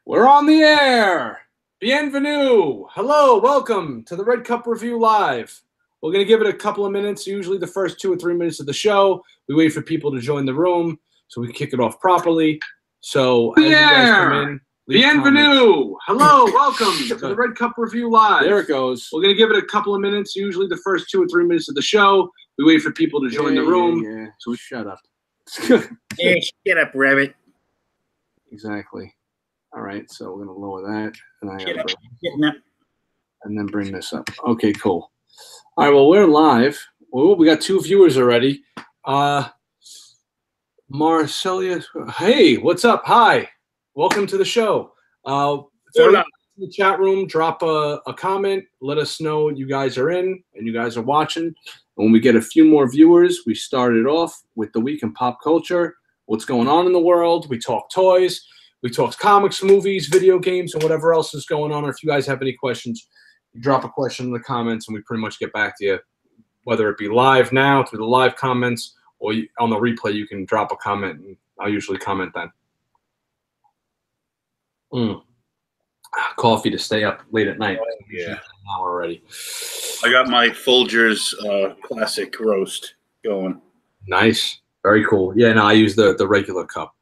We're on the air. Bienvenue. Hello, welcome to the Red Cup Review Live. We're going to give it a couple of minutes, usually the first 2 or 3 minutes of the show. We wait for people to join the room so we can kick it off properly. So, as you guys come in, bienvenue. Hello, welcome to the Red Cup Review Live. There it goes. We're going to give it a couple of minutes, usually the first 2 or 3 minutes of the show. We wait for people to join the room. Yeah. So shut up. Yeah, shut up, rabbit. Exactly. All right, so we're going to lower that, and then bring this up. Okay, cool. All right, well, we're live. Oh, we got 2 viewers already. Marcelia, hey, what's up? Hi, welcome to the show. In the chat room, drop a comment. Let us know you guys are in and you guys are watching. When we get a few more viewers, we started off with the week in pop culture, what's going on in the world. We talk toys. We talk comics, movies, video games, and whatever else is going on. Or if you guys have any questions, you drop a question in the comments, and we pretty much get back to you, whether it be live now through the live comments or on the replay. You can drop a comment, and I'll usually comment then. Coffee to stay up late at night. Oh, yeah, an hour already. I got my Folgers classic roast going. Nice, very cool. Yeah, no, I use the regular cup.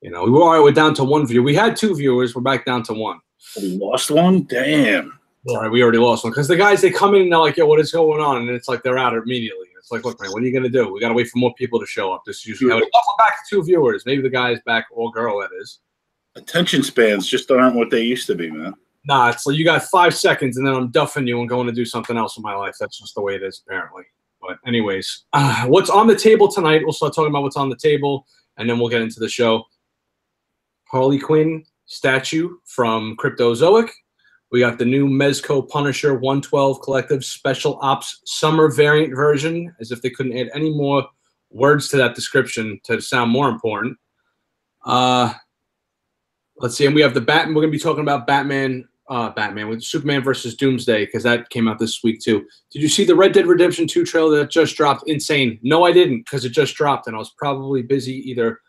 You know, we're down to 1 viewer. We had 2 viewers. We're back down to 1. We lost one? Damn. All right, we already lost one. Because the guys, they come in and they're like, yo, what is going on? And it's like they're out immediately. It's like, look, man, what are you going to do? We got to wait for more people to show up. This is usually how it is. We're back to 2 viewers. Maybe the guy's back, or girl, that is. Attention spans just aren't what they used to be, man. Nah, it's like you got 5 seconds, and then I'm duffing you and going to do something else in my life. That's just the way it is, apparently. But anyways, what's on the table tonight? We'll start talking about what's on the table, and then we'll get into the show. Harley Quinn statue from Cryptozoic. We got the new Mezco Punisher 112 Collective Special Ops Summer Variant version, as if they couldn't add any more words to that description to sound more important. Let's see, and we have the Batman. We're going to be talking about Batman with Superman versus Doomsday, because that came out this week too. Did you see the Red Dead Redemption 2 trailer that just dropped? Insane. No, I didn't, because it just dropped, and I was probably busy either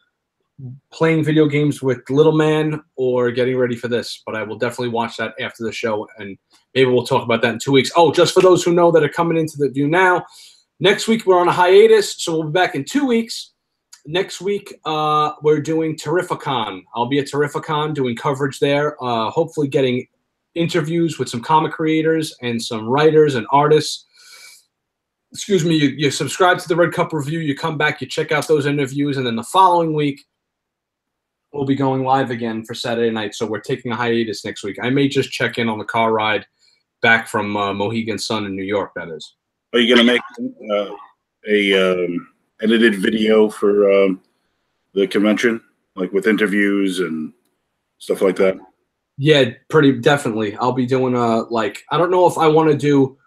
playing video games with little man or getting ready for this, but I will definitely watch that after the show, and maybe we'll talk about that in 2 weeks. Oh, just for those who know that are coming into the view now, next week we're on a hiatus, so we'll be back in 2 weeks. Next week we're doing Terrificon. I'll be at Terrificon doing coverage there, hopefully getting interviews with some comic creators and some writers and artists. Excuse me, you subscribe to the Red Cup Review, you come back, you check out those interviews, and then the following week we'll be going live again for Saturday night, so we're taking a hiatus next week. I may just check in on the car ride back from Mohegan Sun in New York, that is. Are you going to make a edited video for the convention, like with interviews and stuff like that? Yeah, pretty definitely. I'll be doing I don't know if I want to do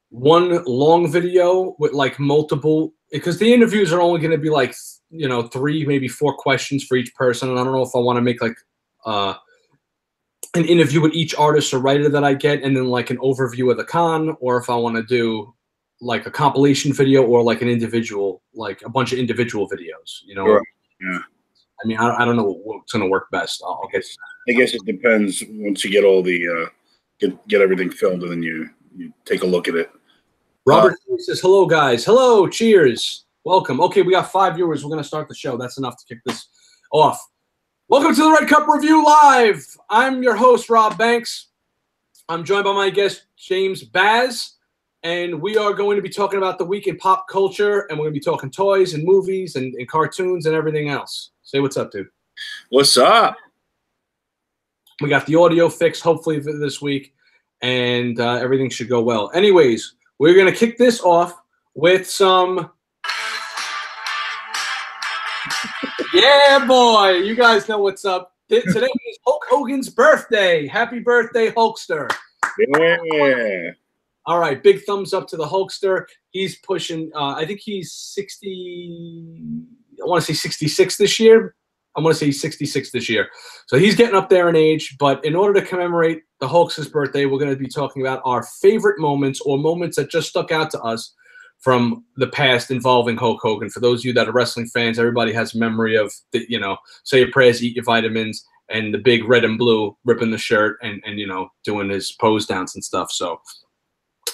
one long video with like multiple, because the interviews are only going to be like, 3, maybe 4 questions for each person. And I don't know if I want to make like an interview with each artist or writer that I get, and then like an overview of the con, or if I want to do like a compilation video or like an individual, like a bunch of individual videos, Sure. Yeah. I mean, I don't know what's going to work best. I guess it depends once you get all the get everything filmed, and then you take a look at it. Robert says, hello, guys. Hello, cheers. Welcome. Okay, we got 5 viewers. We're going to start the show. That's enough to kick this off. Welcome to the Red Cup Review Live. I'm your host, Rob Banks. I'm joined by my guest, James Baz, and we are going to be talking about the week in pop culture, and we're going to be talking toys and movies and cartoons and everything else. Say what's up, dude. What's up? We got the audio fixed, hopefully, for this week, and everything should go well. Anyways, we're going to kick this off with some... Yeah, boy. You guys know what's up. Today is Hulk Hogan's birthday. Happy birthday, Hulkster. Yeah. All right, big thumbs up to the Hulkster. He's pushing, I think he's 60, I want to say 66 this year. I want to say he's 66 this year. So he's getting up there in age, but in order to commemorate the Hulkster's birthday, we're going to be talking about our favorite moments, or moments that just stuck out to us from the past involving Hulk Hogan. For those of you that are wrestling fans, everybody has a memory of, say your prayers, eat your vitamins, and the big red and blue ripping the shirt and you know, doing his pose dance and stuff. So,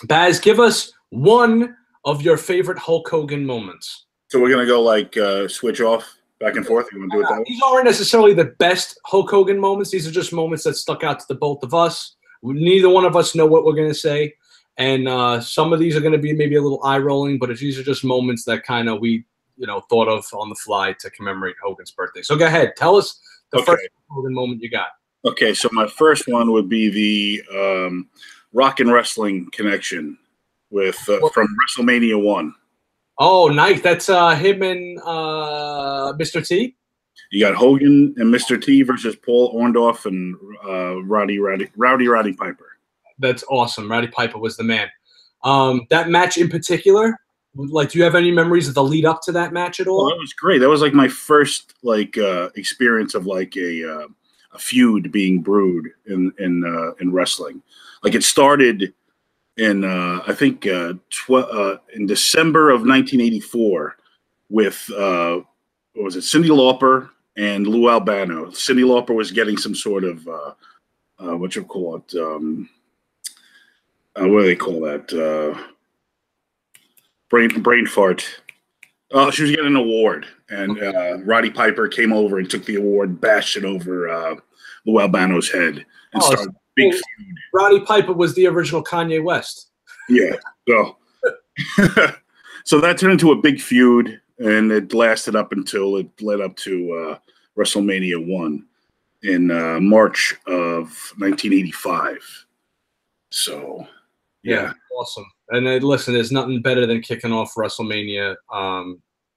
Baz, give us one of your favorite Hulk Hogan moments. So we're gonna go like switch off back and forth. You want to do it that way? These aren't necessarily the best Hulk Hogan moments. These are just moments that stuck out to the both of us. Neither one of us know what we're gonna say, and some of these are gonna be maybe a little eye rolling, but these are just moments that kind of we, you know, thought of on the fly to commemorate Hogan's birthday. So go ahead, tell us the first Hogan moment you got. Okay, so my first one would be the Rock and Wrestling connection with from WrestleMania 1. Oh, nice. That's him and Mr. T. You got Hogan and Mr. T versus Paul Orndorff and Rowdy Piper. That's awesome. Rowdy Piper was the man. That match in particular, like, do you have any memories of the lead up to that match at all? Oh, that was great. That was like my first like experience of like a feud being brewed in wrestling. Like it started in I think in December of 1984 with what was it, Cyndi Lauper and Lou Albano. Cyndi Lauper was getting some sort of what you call it, what do they call that, brain fart. She was getting an award, and Roddy Piper came over and took the award, bashed it over Lou Albano's head, and started a big feud. Roddy Piper was the original Kanye West. Yeah. So, so that turned into a big feud, and it lasted up until it led up to WrestleMania 1 in March of 1985. So, yeah. Awesome. And listen, there's nothing better than kicking off WrestleMania,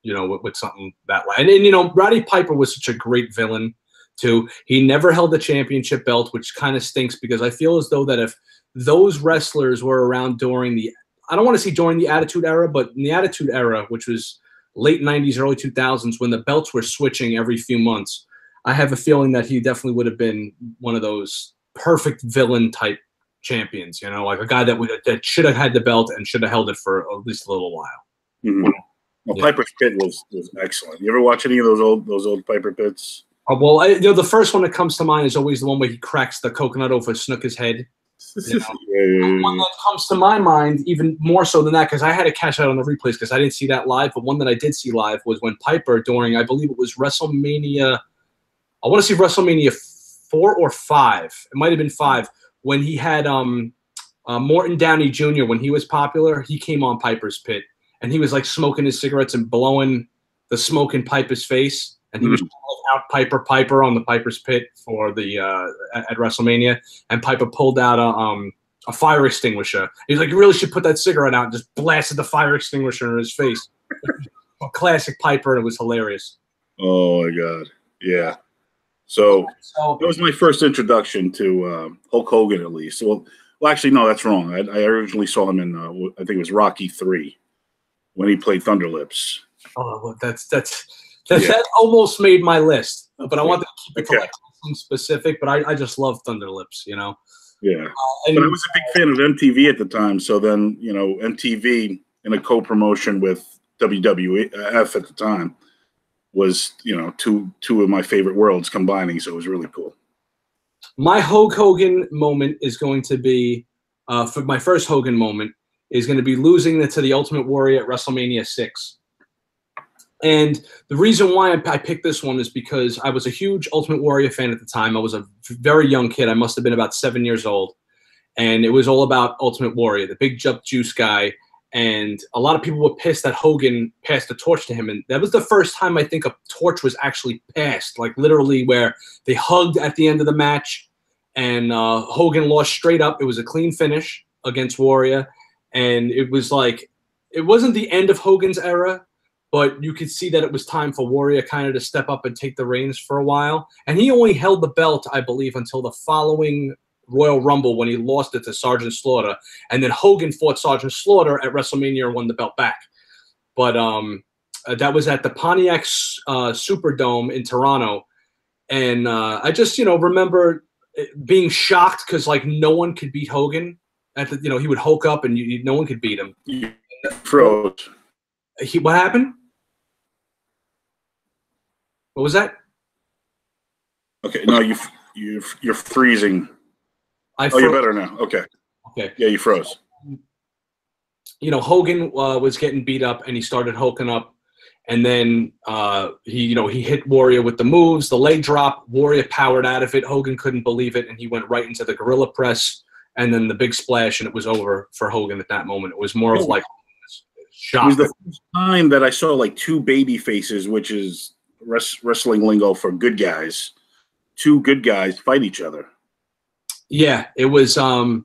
you know, with something that way. And you know, Roddy Piper was such a great villain, too. He never held the championship belt, which kind of stinks because I feel as though that if those wrestlers were around during the, I don't want to say during the Attitude Era, but in the Attitude Era, which was late 90s, early 2000s, when the belts were switching every few months, I have a feeling that he definitely would have been one of those perfect villain type champions, you know, like a guy that should have had the belt and should have held it for at least a little while. Mm-hmm. Well, Piper's Pit was excellent. You ever watch any of those old Piper Pits? Well, you know, the first one that comes to mind is always the one where he cracks the coconut over Snooker's head. You know? One that comes to my mind even more so than that, because I had to catch out on the replays because I didn't see that live, but one that I did see live was when Piper, during, I believe it was WrestleMania, I want to see WrestleMania 4 or 5. It might have been 5, when he had Morton Downey Jr., when he was popular, he came on Piper's Pit, and he was like smoking his cigarettes and blowing the smoke in Piper's face. And he was out Piper on the Piper's Pit for the at WrestleMania, and Piper pulled out a fire extinguisher. He's like, "You really should put that cigarette out," and just blasted the fire extinguisher in his face. A classic Piper, and it was hilarious. Oh my God, yeah. So that was my first introduction to Hulk Hogan, at least. Well, actually, no, that's wrong. I originally saw him in I think it was Rocky 3 when he played Thunder Lips. Oh, well, that almost made my list, but I wanted to keep it to like something specific. But I just love Thunder Lips, you know. Yeah, but I was a big fan of MTV at the time. So then, you know, MTV in a co-promotion with WWF at the time was, you know, two of my favorite worlds combining. So it was really cool. My Hulk Hogan moment is going to be, for my first Hogan moment, is going to be losing it to the Ultimate Warrior at WrestleMania 6. And the reason why I picked this one is because I was a huge Ultimate Warrior fan at the time. I was a very young kid. I must have been about 7 years old. And it was all about Ultimate Warrior, the big jump juice guy. And a lot of people were pissed that Hogan passed the torch to him. And that was the first time I think a torch was actually passed, like literally where they hugged at the end of the match. And Hogan lost straight up. It was a clean finish against Warrior. And it was like, it wasn't the end of Hogan's era, but you could see that it was time for Warrior kind of to step up and take the reins for a while. And he only held the belt, I believe, until the following Royal Rumble when he lost it to Sergeant Slaughter. And then Hogan fought Sergeant Slaughter at WrestleMania and won the belt back. But that was at the Pontiac Superdome in Toronto. And I just, you know, remember being shocked because, like, no one could beat Hogan. You know, he would Hulk up and no one could beat him. Froze. What happened? What was that? Okay, no, you're freezing. Oh, you're better now. Okay. Okay. Yeah, you froze. You know, Hogan was getting beat up, and he started hulking up, and then he hit Warrior with the moves, the leg drop. Warrior powered out of it. Hogan couldn't believe it, and he went right into the gorilla press, and then the big splash, and it was over for Hogan at that moment. It was more of like shock. It was the first time that I saw like two baby faces, which is wrestling lingo for good guys. Two good guys fight each other. Yeah, it was. And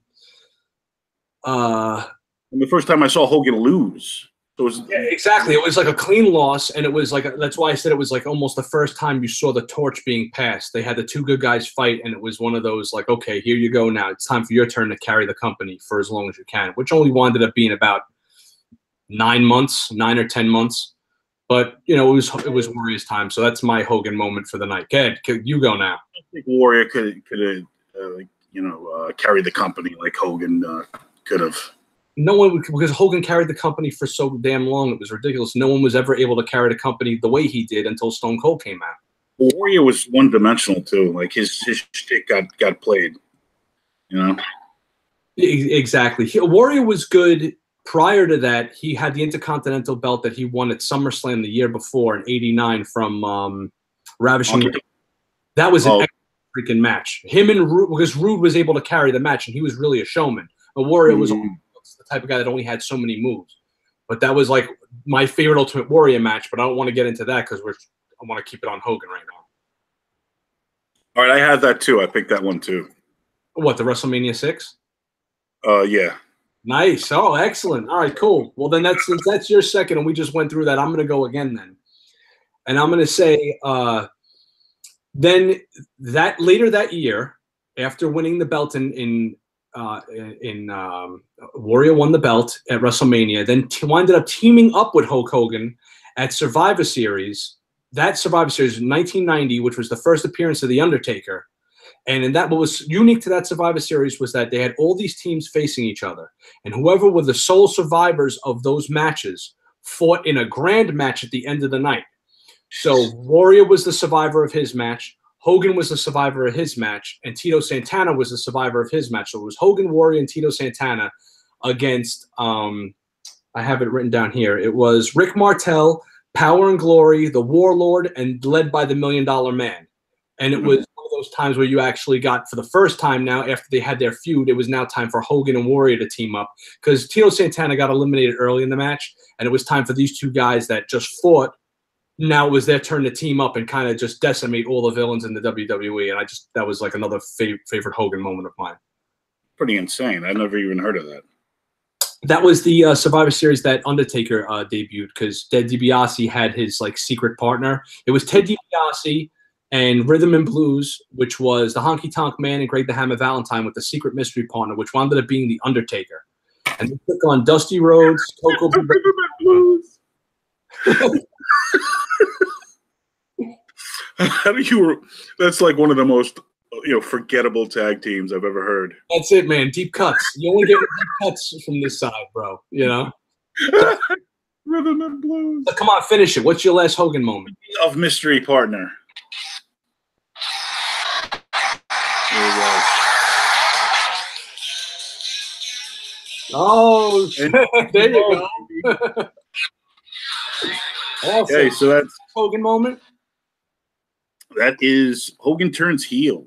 the first time I saw Hogan lose. So yeah, exactly. It was like a clean loss, and it was like that's why I said it was like almost the first time you saw the torch being passed. They had the two good guys fight, and it was one of those like, okay, here you go now. It's time for your turn to carry the company for as long as you can, which only wound up being about 9 or 10 months. But you know, it was Warrior's time, so that's my Hogan moment for the night. Ed, you go now. I think Warrior could have carried the company like Hogan could have. No one would, because Hogan carried the company for so damn long. It was ridiculous. No one was ever able to carry the company the way he did until Stone Cold came out. Warrior was one-dimensional too. Like his shtick got played. You know. Exactly. Warrior was good. Prior to that, he had the Intercontinental belt that he won at SummerSlam the year before in '89 from Ravishing. That was an freaking match. Him and Rude, because Rude was able to carry the match, and he was really a showman. But Warrior was the type of guy that only had so many moves. But that was like my favorite Ultimate Warrior match. But I don't want to get into that because I want to keep it on Hogan right now. All right, I had that too. I picked that one too. What, the WrestleMania 6? Yeah. Nice. Oh, excellent. All right, cool. Well, then that's your second, and we just went through that. I'm going to go again then, and I'm going to say then that later that year, after winning the belt in Warrior won the belt at WrestleMania, then ended up teaming up with Hulk Hogan at Survivor Series. That Survivor Series in 1990, which was the first appearance of The Undertaker. And that what was unique to that Survivor Series was that they had all these teams facing each other. And whoever were the sole survivors of those matches fought in a grand match at the end of the night. So Warrior was the survivor of his match. Hogan was the survivor of his match. And Tito Santana was the survivor of his match. So it was Hogan, Warrior, and Tito Santana against, I have it written down here. It was Rick Martel, Power and Glory, the Warlord, and led by the $1 Million Man. And it was one of those times where you actually got, for the first time now, after they had their feud, it was now time for Hogan and Warrior to team up. Because Tito Santana got eliminated early in the match, and it was time for these two guys that just fought. Now it was their turn to team up and kind of just decimate all the villains in the WWE. And that was like another favorite Hogan moment of mine. Pretty insane. I never even heard of that. That was the Survivor Series that Undertaker debuted, because Ted DiBiase had his like secret partner. It was Ted DiBiase and Rhythm and Blues, which was the Honky Tonk Man and Greg the Hammer Valentine with the secret mystery partner, which wound up being the Undertaker. And they took on Dusty Rhodes, Coco Rhythm and Blues. How do you? That's like one of the most forgettable tag teams I've ever heard. That's it, man. Deep cuts. You only get deep cuts from this side, bro. You know. Rhythm and Blues. So come on, finish it. What's your last Hogan moment? Of mystery partner. There you go. Oh, there you go. Awesome. Okay, so that's Hogan moment. That is Hogan turns heel.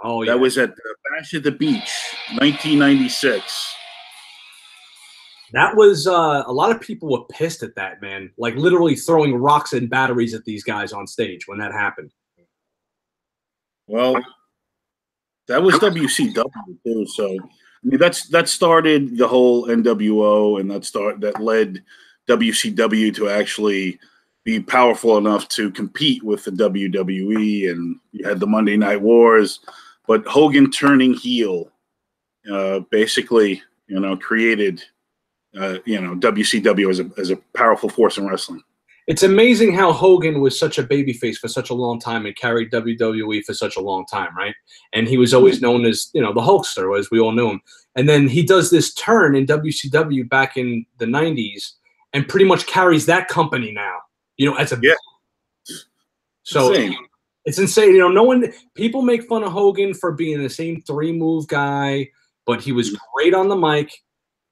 Oh, yeah. That was at Bash at the Beach, 1996. That was a lot of people were pissed at that, man. Like literally throwing rocks and batteries at these guys on stage when that happened. Well, that was WCW too. So I mean, that started the whole NWO, and that led WCW to actually be powerful enough to compete with the WWE, and you had the Monday Night Wars. But Hogan turning heel, basically, created, WCW as a powerful force in wrestling. It's amazing how Hogan was such a babyface for such a long time and carried WWE for such a long time, right? And he was always known as, the Hulkster, as we all knew him. And then he does this turn in WCW back in the 90s and pretty much carries that company now, as a yeah. So Same. It's insane. No one. People make fun of Hogan for being the same 3-move guy, but he was great on the mic,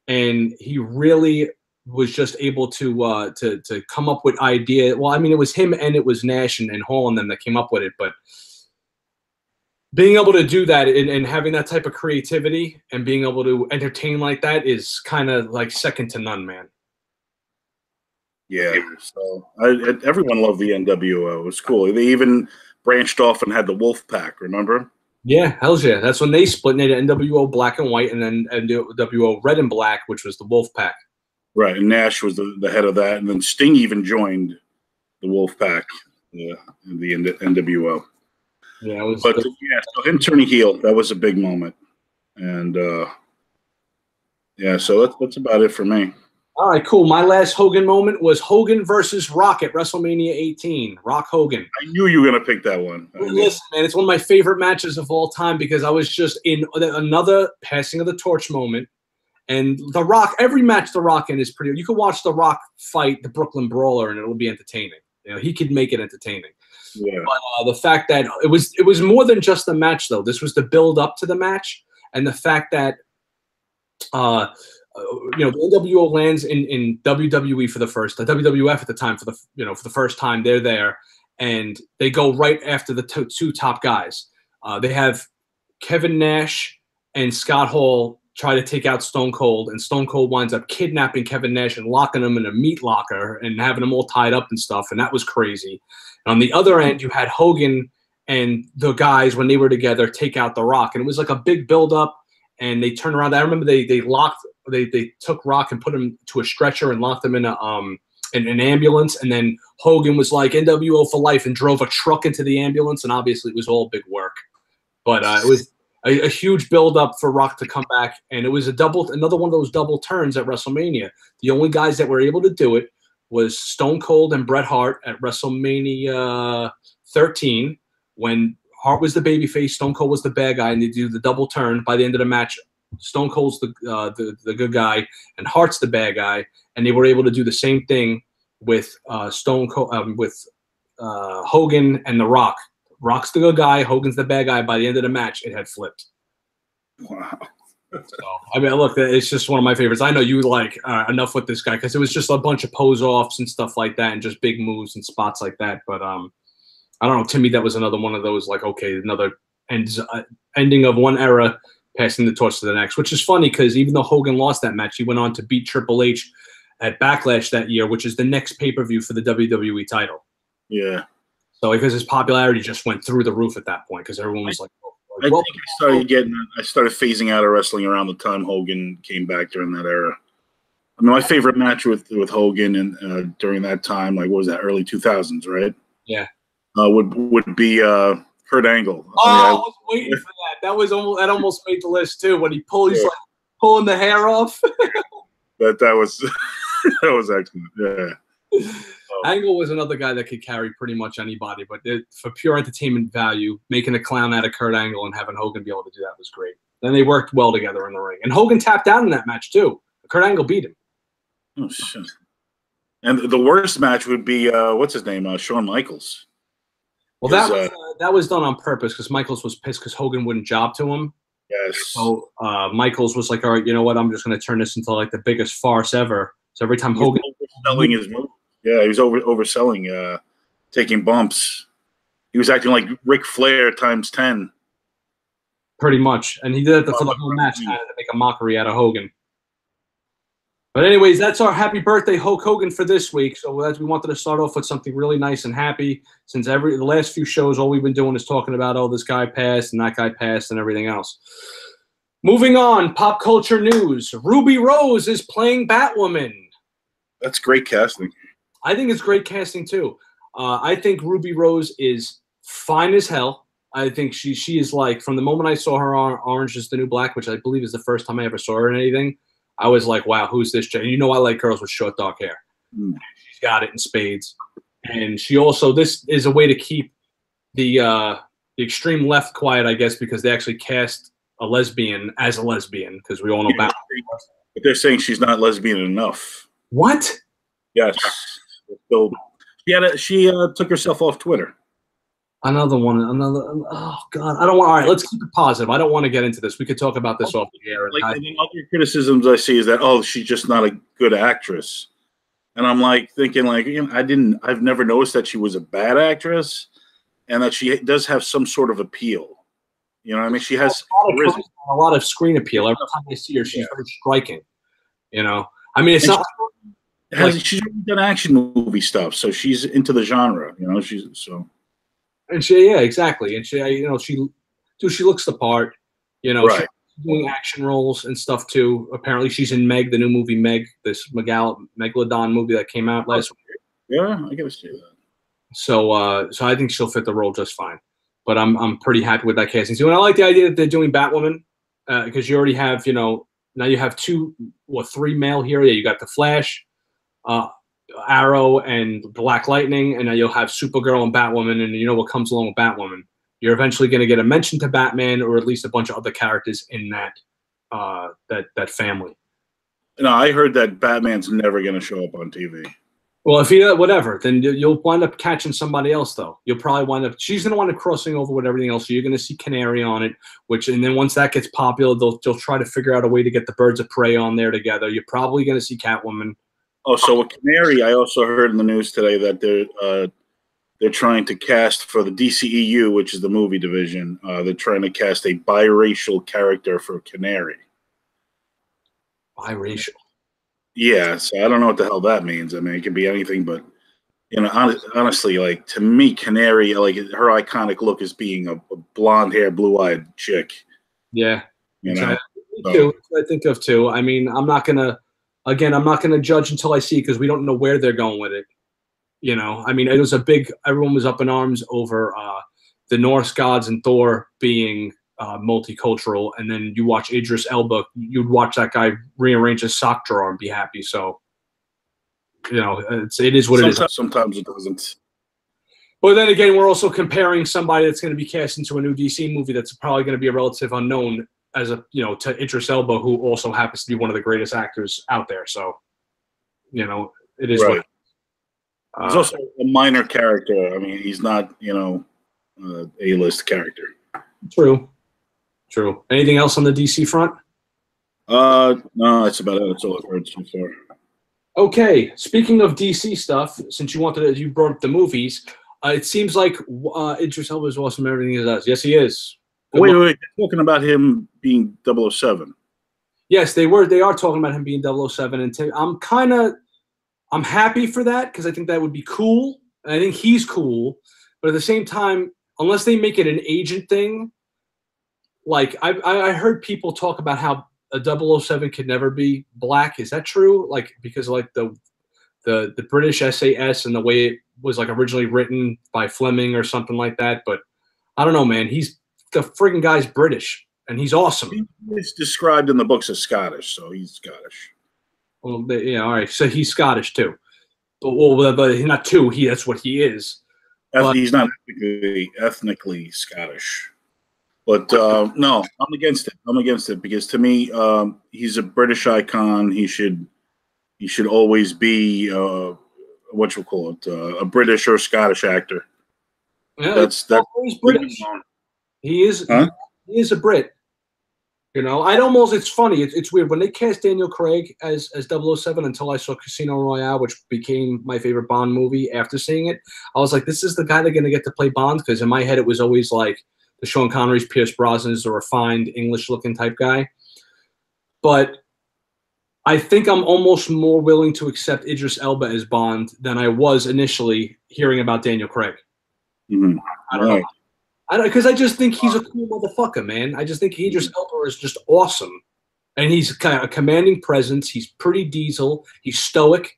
and he really was just able to come up with idea. Well, I mean, it was him and it was Nash and Hall and them that came up with it, but being able to do that and having that type of creativity and being able to entertain like that is kind of like second to none, man. Yeah. So everyone loved the NWO. It was cool. They even branched off and had the Wolf Pack. Remember? Yeah, hell's yeah. That's when they split into NWO Black and White and then NWO Red and Black, which was the Wolf Pack. Right, and Nash was the head of that, and then Sting even joined the Wolf Pack, in the NWO. Yeah, it was. But yeah, so him turning heel, that was a big moment, and yeah, so that's about it for me. All right, cool. My last Hogan moment was Hogan versus Rock at WrestleMania 18. Rock Hogan. I knew you were gonna pick that one. Listen, man, it's one of my favorite matches of all time because I was just in another passing of the torch moment. And The Rock, every match The Rock in is pretty. You can watch The Rock fight the Brooklyn Brawler, and it'll be entertaining. He could make it entertaining. Yeah. But the fact that it was more than just the match, though. This was the build up to the match, and the fact that the NWO lands in WWE for the first, the WWF at the time for the first time. They're there, and they go right after the two top guys. They have Kevin Nash and Scott Hall try to take out Stone Cold, and Stone Cold winds up kidnapping Kevin Nash and locking him in a meat locker and having them all tied up and stuff, and that was crazy. And on the other end, you had Hogan and the guys, when they were together, take out The Rock, and it was like a big build-up, and they turned around. I remember they took Rock and put him to a stretcher and locked him in an ambulance, and then Hogan was like, NWO for life, and drove a truck into the ambulance, and obviously it was all big work. But it was a huge build-up for Rock to come back, and it was another one of those double turns at WrestleMania. The only guys that were able to do it was Stone Cold and Bret Hart at WrestleMania 13, when Hart was the babyface, Stone Cold was the bad guy, and they do the double turn. By the end of the match, Stone Cold's the good guy, and Hart's the bad guy, and they were able to do the same thing with Stone Cold with Hogan and The Rock. Rock's the good guy, Hogan's the bad guy. By the end of the match, it had flipped. Wow. So, I mean, look, it's just one of my favorites. I know you like enough with this guy because it was just a bunch of pose-offs and stuff like that and just big moves and spots like that. But I don't know. To me, that was another one of those, like, okay, another ending of one era, passing the torch to the next, which is funny because even though Hogan lost that match, he went on to beat Triple H at Backlash that year, which is the next pay-per-view for the WWE title. Yeah. So because his popularity just went through the roof at that point because everyone was like, I think I started phasing out of wrestling around the time Hogan came back during that era. I mean, my favorite match with Hogan and during that time, like, what was that, early 2000s, right? Yeah. Would be Kurt Angle. I was waiting for that. That almost made the list too. When he's like pulling the hair off. That was that was excellent. Yeah. Angle was another guy that could carry pretty much anybody, but for pure entertainment value, making a clown out of Kurt Angle and having Hogan be able to do that was great. Then they worked well together in the ring. And Hogan tapped out in that match too. Kurt Angle beat him. Oh, shit. And the worst match would be, what's his name? Shawn Michaels. Well, that was done on purpose because Michaels was pissed because Hogan wouldn't job to him. Yes. So Michaels was like, all right, you know what? I'm just going to turn this into like the biggest farce ever. So every time Hogan overselling his move. Yeah, he was overselling, taking bumps. He was acting like Ric Flair times 10. Pretty much. And he did it for the whole match kind of to make a mockery out of Hogan. But anyways, that's our happy birthday Hulk Hogan for this week. So we wanted to start off with something really nice and happy since the last few shows, all we've been doing is talking about, oh, this guy passed and that guy passed and everything else. Moving on, pop culture news. Ruby Rose is playing Batwoman. That's great casting. I think it's great casting too. I think Ruby Rose is fine as hell. I think she is like, from the moment I saw her on Orange is the New Black, which I believe is the first time I ever saw her in anything, I was like, wow, who's this chick? You know I like girls with short, dark hair. She's got it in spades. And she also, this is a way to keep the extreme left quiet, I guess, because they actually cast a lesbian as a lesbian, because we all know about. But they're saying she's not lesbian enough. What? Yes. So she took herself off Twitter. Another one. Another. Oh God, I don't want. All right, let's keep it positive. I don't want to get into this. We could talk about this off the air. Like, and then other criticisms I see is that, oh, she's just not a good actress, and I'm like thinking like, I've never noticed that she was a bad actress, and that she does have some sort of appeal. You know what I mean? She has a lot of screen appeal. Every time I see her, she's very striking. You know, I mean, it's not. She's done action movie stuff, so she's into the genre. You know, she's so. And yeah, exactly. And she looks the part. You know, right. She's doing action roles and stuff too. Apparently, she's in Meg, the new movie Meg, this Megalodon movie that came out last week. Yeah, I gotta see that. So I think she'll fit the role just fine. But I'm pretty happy with that casting too. And I like the idea that they're doing Batwoman because you already have, now you have three male here. Yeah, you got the Flash, Arrow, and Black Lightning, and now you'll have Supergirl and Batwoman. And you know what comes along with Batwoman? You're eventually going to get a mention to Batman, or at least a bunch of other characters in that that family. No, I heard that Batman's never going to show up on TV. Well, if whatever, then you'll wind up catching somebody else, though. You'll probably wind up. She's going to wind up crossing over with everything else. So you're going to see Canary on it, and then once that gets popular, they'll try to figure out a way to get the Birds of Prey on there together. You're probably going to see Catwoman. Oh, so with Canary, I also heard in the news today that they're trying to cast for the DCEU, which is the movie division. They're trying to cast a biracial character for Canary. Biracial. Yeah, so I don't know what the hell that means. I mean, it could be anything, but honestly, like to me, Canary, like her iconic look is being a blonde hair, blue-eyed chick. Yeah, you know. I think of too. I mean, I'm not gonna judge until I see because we don't know where they're going with it. You know, I mean, it was everyone was up in arms over the Norse gods and Thor being multicultural, and then you watch Idris Elba, you'd watch that guy rearrange his sock drawer and be happy. So, it is what it is. Sometimes it doesn't. But then again, we're also comparing somebody that's going to be cast into a new DC movie that's probably going to be a relative unknown to Idris Elba, who also happens to be one of the greatest actors out there. So, it is right. He's also a minor character. I mean, he's not, A-list character. True. Anything else on the DC front? No, that's about it. That's all I've heard so far. Okay. Speaking of DC stuff, since you brought up the movies, it seems like Idris Elba is awesome at everything he does. Yes, he is. Wait. They're talking about him being 007. Yes, they are talking about him being 007. And I'm happy for that because I think that would be cool. And I think he's cool. But at the same time, unless they make it an agent thing, like I heard people talk about how a 007 could never be black. Is that true? Like because like the British SAS and the way it was like originally written by Fleming or something like that. But I don't know, man. The friggin' guy's British and he's awesome. He's described in the books as Scottish, so he's Scottish. Well, yeah, all right. So he's Scottish too, but he's not too. That's what he is. He's not ethnically Scottish, but no, I'm against it. I'm against it because to me, he's a British icon. He should always be a British or Scottish actor. Yeah, that's he's British. He is. Huh? He is a Brit. It's funny. It's weird when they cast Daniel Craig as 007 until I saw Casino Royale, which became my favorite Bond movie after seeing it. I was like, this is the guy they're going to get to play Bond? Because in my head, it was always like the Sean Connery's, Pierce Brosnan's, the refined English-looking type guy. But I think I'm almost more willing to accept Idris Elba as Bond than I was initially hearing about Daniel Craig. Mm-hmm. I don't know. Because I just think he's a cool motherfucker, man. I just think Idris Elba is just awesome. And he's kind of a commanding presence. He's pretty diesel. He's stoic,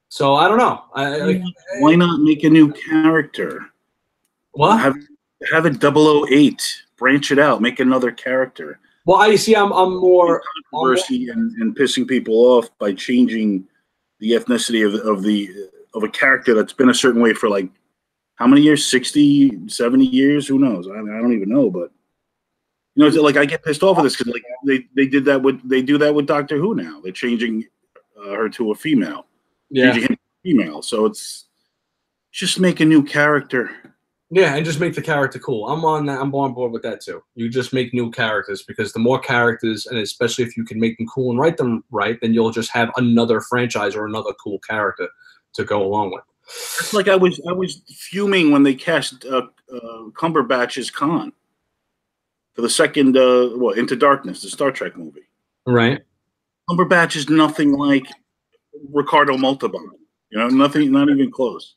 So I don't know. Why not make a new character? What? Have it 008. Branch it out. Make another character. Well, I see. I'm more controversy and pissing people off by changing the ethnicity of a character that's been a certain way for like how many years? 60, 70 years? Who knows? I don't even know. But it's like I get pissed off at this because like they do that with Doctor Who now. They're changing her to a female. Yeah. Changing him to a female. So it's just make a new character. Yeah, and just make the character cool. I'm on that. I'm on board with that too. You just make new characters because the more characters, and especially if you can make them cool and write them right, then you'll just have another franchise or another cool character to go along with. It's like I was fuming when they cast Cumberbatch as Khan for the second Into Darkness, the Star Trek movie. Right. Cumberbatch is nothing like Ricardo Montalban. You know, nothing, not even close.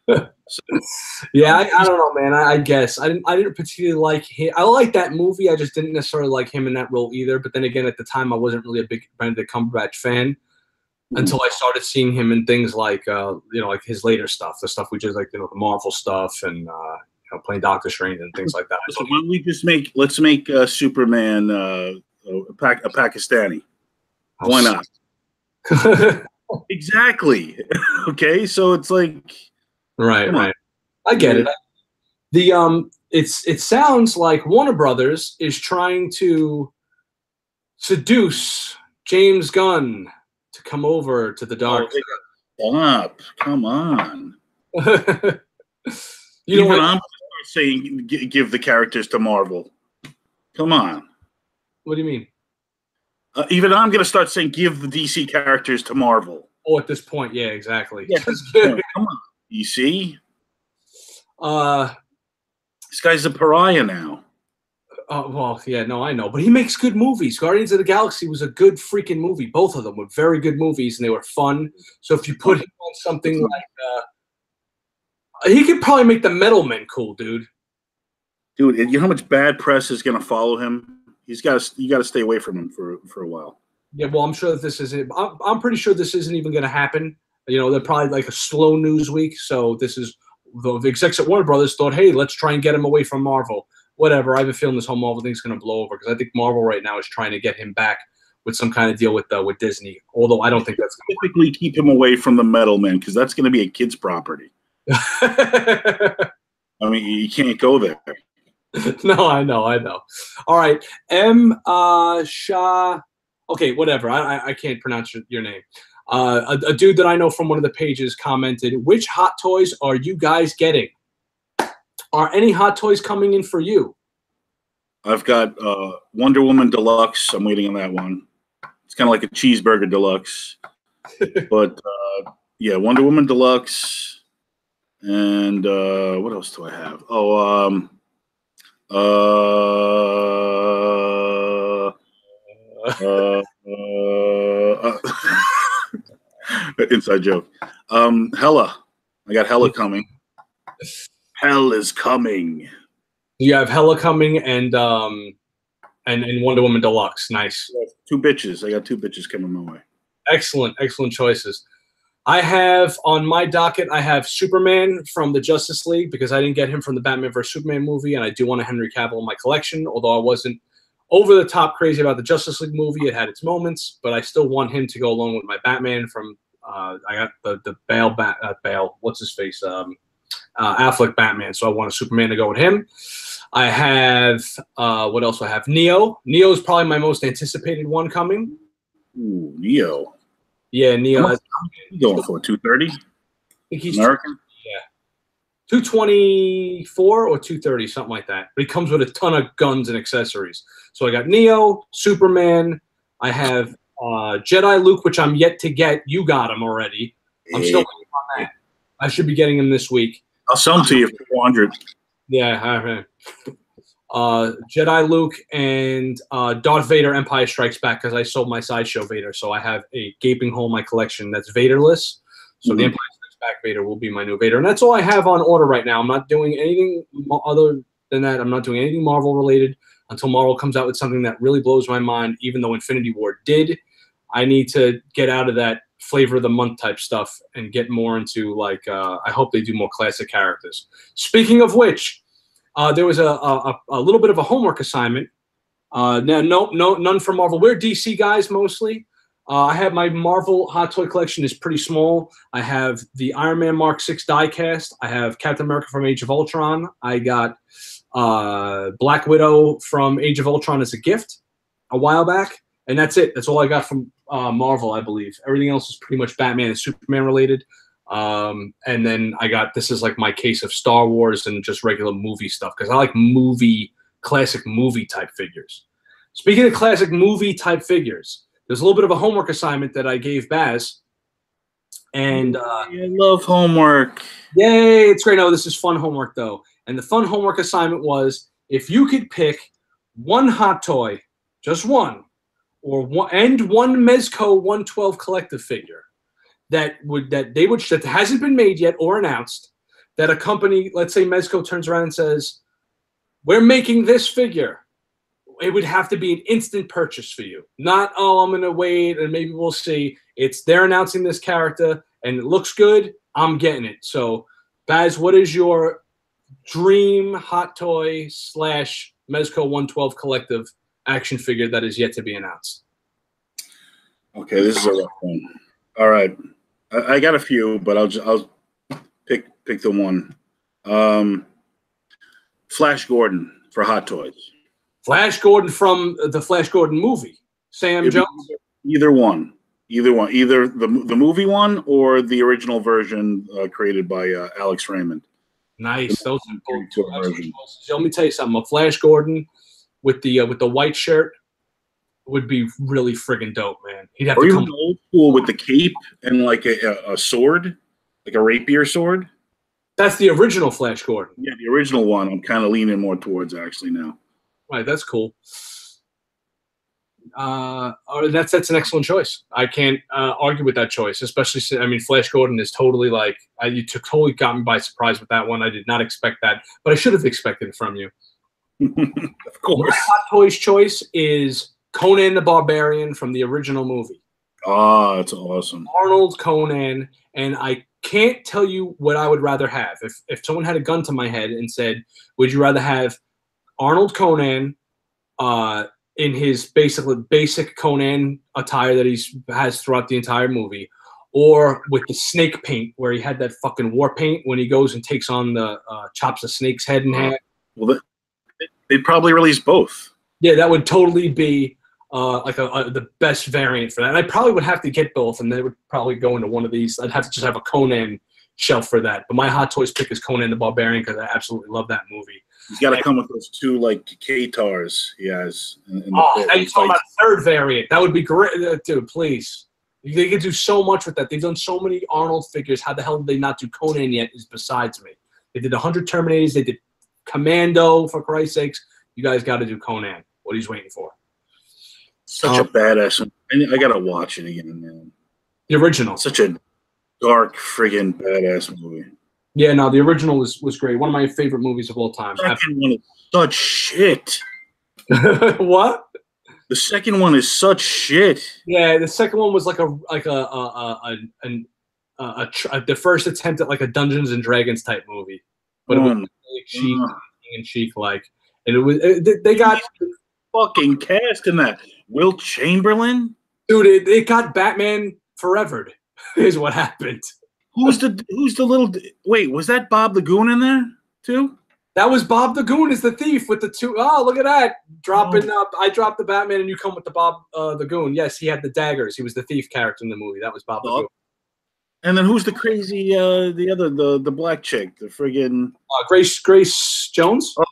So, yeah, I don't know, man. I guess I didn't particularly like him. I liked that movie. I just didn't necessarily like him in that role either. But then again, at the time, I wasn't really a big Benedict Cumberbatch fan until I started seeing him in things like like his later stuff, the stuff we just like, the Marvel stuff, and playing Doctor Strange and things like that. So why don't we just let's make Superman a Pakistani? Why not? Exactly. Okay, so it's like. Right. I get it. It sounds like Warner Brothers is trying to seduce James Gunn to come over to the dark side. Stop! Come on. Even I'm saying give the characters to Marvel. Come on. What do you mean? Even I'm going to start saying give the DC characters to Marvel. Oh, at this point, yeah, exactly. Yeah, come on. You see? This guy's a pariah now. Well, yeah, no, I know. But he makes good movies. Guardians of the Galaxy was a good freaking movie. Both of them were very good movies, and they were fun. So if you put him on something like... he could probably make the Metal Men cool, dude. Dude, you know how much bad press is going to follow him? You got to stay away from him for a while. Yeah, well, I'm sure that this isn't... I'm pretty sure this isn't even going to happen. They're probably like a slow news week. So this is the execs at Warner Brothers thought, hey, let's try and get him away from Marvel. Whatever. I have a feeling this whole Marvel thing's going to blow over because I think Marvel right now is trying to get him back with some kind of deal with Disney. Although I don't think that's going to typically keep him away from the Metal Men because that's going to be a kid's property. I mean, you can't go there. No, I know. All right, Shah. Okay, whatever. I can't pronounce your name. A dude that I know from one of the pages commented, which hot toys are you guys getting? Are any hot toys coming in for you? I've got Wonder Woman Deluxe. I'm waiting on that one. It's kind of like a cheeseburger deluxe. But, yeah, Wonder Woman Deluxe. And what else do I have? Inside joke. Hella. I got Hella coming. Hell is coming. You have Hella coming and Wonder Woman Deluxe. Nice. Two bitches. I got two bitches coming my way. Excellent choices. I have on my docket, I have Superman from the Justice League because I didn't get him from the Batman vs. Superman movie, and I do want a Henry Cavill in my collection, although I wasn't over the top crazy about the Justice League movie. It had its moments, but I still want him to go along with my Batman from I got the Bale, what's his face? Affleck Batman. So I want a Superman to go with him. I have what else do I have? Neo. Neo is probably my most anticipated one coming. Ooh, Neo. Yeah, Neo. How much are you going for 230? I think he's American. 224 or 230, something like that. But he comes with a ton of guns and accessories. So I got Neo, Superman. I have Jedi Luke, which I'm yet to get. You got him already. I'm still waiting on that. I should be getting him this week. I'll sell them to you for 400. Yeah. Jedi Luke and Darth Vader Empire Strikes Back because I sold my Sideshow Vader. So I have a gaping hole in my collection that's Vaderless. So the Empire Strikes Back Vader will be my new Vader. And that's all I have on order right now. I'm not doing anything other than that. I'm not doing anything Marvel related until Marvel comes out with something that really blows my mind, even though Infinity War did. I need to get out of that flavor of the month type stuff and get more into like I hope they do more classic characters. Speaking of which, there was a little bit of a homework assignment. None from Marvel. We're DC guys mostly. I have my Marvel hot toy collection is pretty small. I have the Iron Man Mark 6 diecast. I have Captain America from Age of Ultron. I got Black Widow from Age of Ultron as a gift a while back. And that's it. That's all I got from Marvel, I believe. Everything else is pretty much Batman and Superman related. And then I got, this is like my case of Star Wars and just regular movie stuff, because I like classic movie type figures. Speaking of classic movie type figures, there's a little bit of a homework assignment that I gave Baz. And I love homework. Yay, it's great. No, this is fun homework, though. And the fun homework assignment was, if you could pick one hot toy, just one, and one Mezco 112 collective figure that hasn't been made yet or announced, that a company, let's say Mezco, turns around and says, we're making this figure. It would have to be an instant purchase for you. Not, oh, I'm going to wait and maybe we'll see. It's they're announcing this character and it looks good, I'm getting it. So, Baz, what is your dream hot toy / Mezco 112 collective action figure that is yet to be announced? Okay, this is a rough one. All right, I got a few, but I'll pick the one. Flash Gordon for Hot Toys. Flash Gordon from the Flash Gordon movie. Sam Jones? Either one. Either the movie one or the original version created by Alex Raymond. Nice. Those are cool too. So let me tell you something. A Flash Gordon with the white shirt would be really friggin' dope, man. He'd have to come old school with the cape and like a sword, like a rapier sword. That's the original Flash Gordon. Yeah, the original one. I'm kind of leaning more towards actually now. Right, that's cool. That's an excellent choice. I can't argue with that choice, especially since, I mean, Flash Gordon is totally like, you totally got me by surprise with that one. I did not expect that, but I should have expected it from you. Of course. My hot toys choice is Conan the Barbarian from the original movie. Oh, that's awesome. Arnold Conan, and I can't tell you what I would rather have. If someone had a gun to my head and said, would you rather have Arnold Conan in his basic Conan attire that he has throughout the entire movie, or with the snake paint where he had that fucking war paint when he goes and takes on chops a snake's head in half. Well, they'd probably release both. Yeah, that would totally be the best variant for that. And I probably would have to get both, and they would probably go into one of these. I'd have to just have a Conan shelf for that. But my hot toys pick is Conan the Barbarian because I absolutely love that movie. He's got to come with those two like K-Tars he has. Now you're talking about third variant. That would be great, dude. Please, they could do so much with that. They've done so many Arnold figures. How the hell did they not do Conan yet? Is besides me. They did 100 Terminators. They did Commando. For Christ's sakes, you guys got to do Conan. What he's waiting for. Such a badass. I gotta watch it again, man. The original. Such a dark, friggin' badass movie. Yeah, no, the original was great. One of my favorite movies of all time. The second one is such shit. What? The second one is such shit. Yeah, the second one was like the first attempt at like a Dungeons and Dragons type movie, but it was really cheap and cheap like, and it was they got fucking cast in that. Will Chamberlain, dude, it got Batman forevered. Is what happened. Who's the little? Wait, was that Bob the Goon in there too? That was Bob the Goon is the thief with the two. Oh, look at that! Dropping up. I dropped the Batman, and you come with the Bob the Goon. Yes, he had the daggers. He was the thief character in the movie. That was Bob the Goon. And then who's the crazy? The black chick, the friggin' Grace Jones. Oh,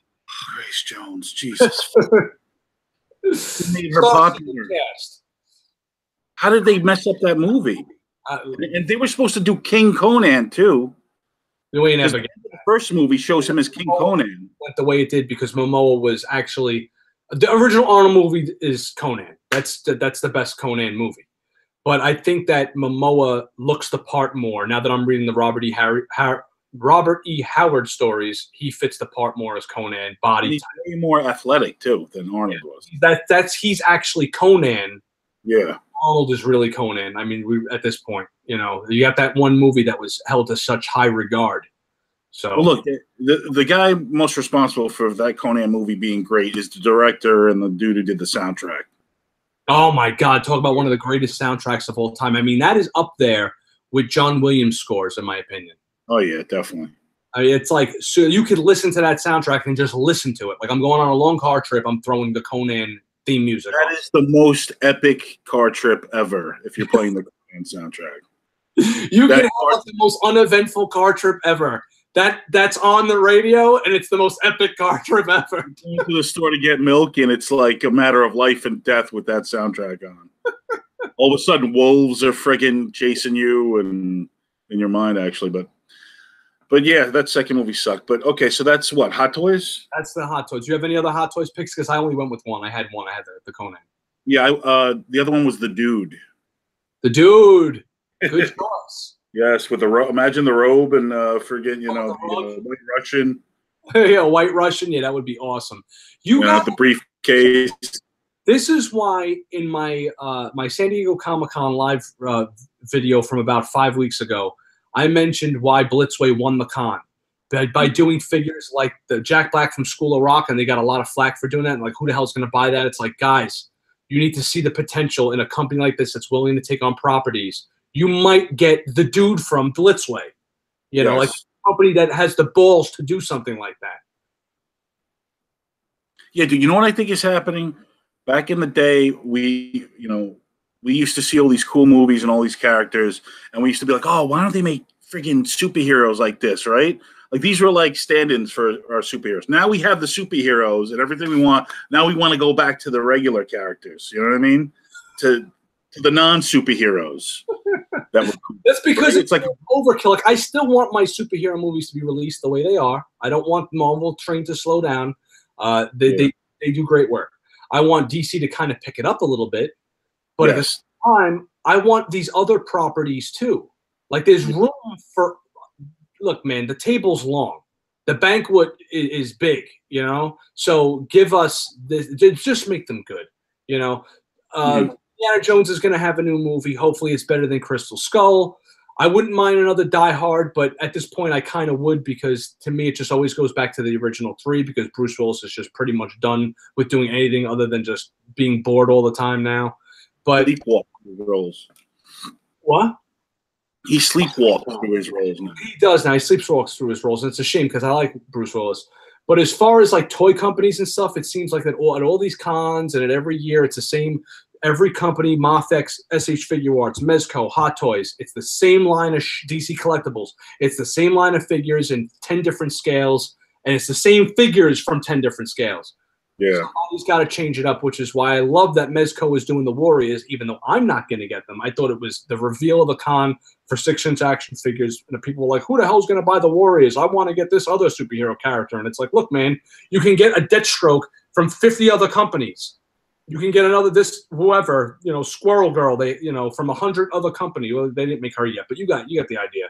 Grace Jones, Jesus. Made her popular. How did they mess up that movie? And they were supposed to do King Conan too. The first movie shows him as King Conan. Went the way it did because Momoa was actually the original Arnold movie is Conan. That's the best Conan movie. But I think that Momoa looks the part more. Now that I'm reading the Robert E. Howard stories, he fits the part more as Conan body. He's way more athletic too than Arnold was. He's actually Conan. Yeah. Arnold is really Conan. I mean, at this point, you got that one movie that was held to such high regard. So well, look, the guy most responsible for that Conan movie being great is the director and the dude who did the soundtrack. Oh my God! Talk about one of the greatest soundtracks of all time. I mean, that is up there with John Williams scores, in my opinion. Oh yeah, definitely. I mean, it's like, so you could listen to that soundtrack and just listen to it. Like I'm going on a long car trip, I'm throwing the Conan theme music. That is the most epic car trip ever if you're playing the Conan soundtrack. You can have the most uneventful car trip ever. That's on the radio, and it's the most epic car trip ever. You go to the store to get milk, and it's like a matter of life and death with that soundtrack on. All of a sudden, wolves are friggin' chasing you, and in your mind, actually. But yeah, that second movie sucked. But okay, so that's what, Hot Toys? That's the Hot Toys. Do you have any other Hot Toys picks? Because I only went with one. I had one. I had the Conan. Yeah, the other one was The Dude. The Dude. Good choice. Yes, with the robe. Imagine the robe and forget, the White Russian. Yeah, White Russian. Yeah, that would be awesome. You got the briefcase. This is why in my my San Diego Comic-Con live video from about 5 weeks ago, I mentioned why Blitzway won the con. By doing figures like the Jack Black from School of Rock, and they got a lot of flack for doing that. And like, who the hell's going to buy that? It's like, guys, you need to see the potential in a company like this that's willing to take on properties. You might get the dude from Blitzway, like a company that has the balls to do something like that. Yeah, dude, you know what I think is happening? Back in the day, we used to see all these cool movies and all these characters, and we used to be like, oh, why don't they make friggin' superheroes like this, right? Like, these were like stand-ins for our superheroes. Now we have the superheroes and everything we want. Now we want to go back to the regular characters. You know what I mean? To the non-superheroes. That's because it's like overkill. Like, I still want my superhero movies to be released the way they are. I don't want Marvel train to slow down. They do great work. I want DC to kind of pick it up a little bit, but at the same time, I want these other properties too. Like, there's room for. Look, man, the table's long. The banquet is big, So give us this. Just make them good, Indiana Jones is going to have a new movie. Hopefully, it's better than Crystal Skull. I wouldn't mind another Die Hard, but at this point, I kind of would, because to me, it just always goes back to the original three, because Bruce Willis is just pretty much done with doing anything other than just being bored all the time now. But roles. What? He sleepwalks through his roles now. He does now. He sleepwalks through his roles, and it's a shame because I like Bruce Willis. But as far as like toy companies and stuff, it seems like that at all these cons and at every year, it's the same. Every company, Mothex, SH Figure Arts, Mezco, Hot Toys, it's the same line of DC Collectibles. It's the same line of figures in 10 different scales, and it's the same figures from 10 different scales. Yeah. So always got to change it up, which is why I love that Mezco is doing the Warriors, even though I'm not going to get them. I thought it was the reveal of the con for 6-inch action figures, and the people were like, who the hell's going to buy the Warriors? I want to get this other superhero character. And it's like, look, man, you can get a Deathstroke from 50 other companies. You can get another whoever, Squirrel Girl, from 100 other companies. Well, they didn't make her yet, but you got the idea.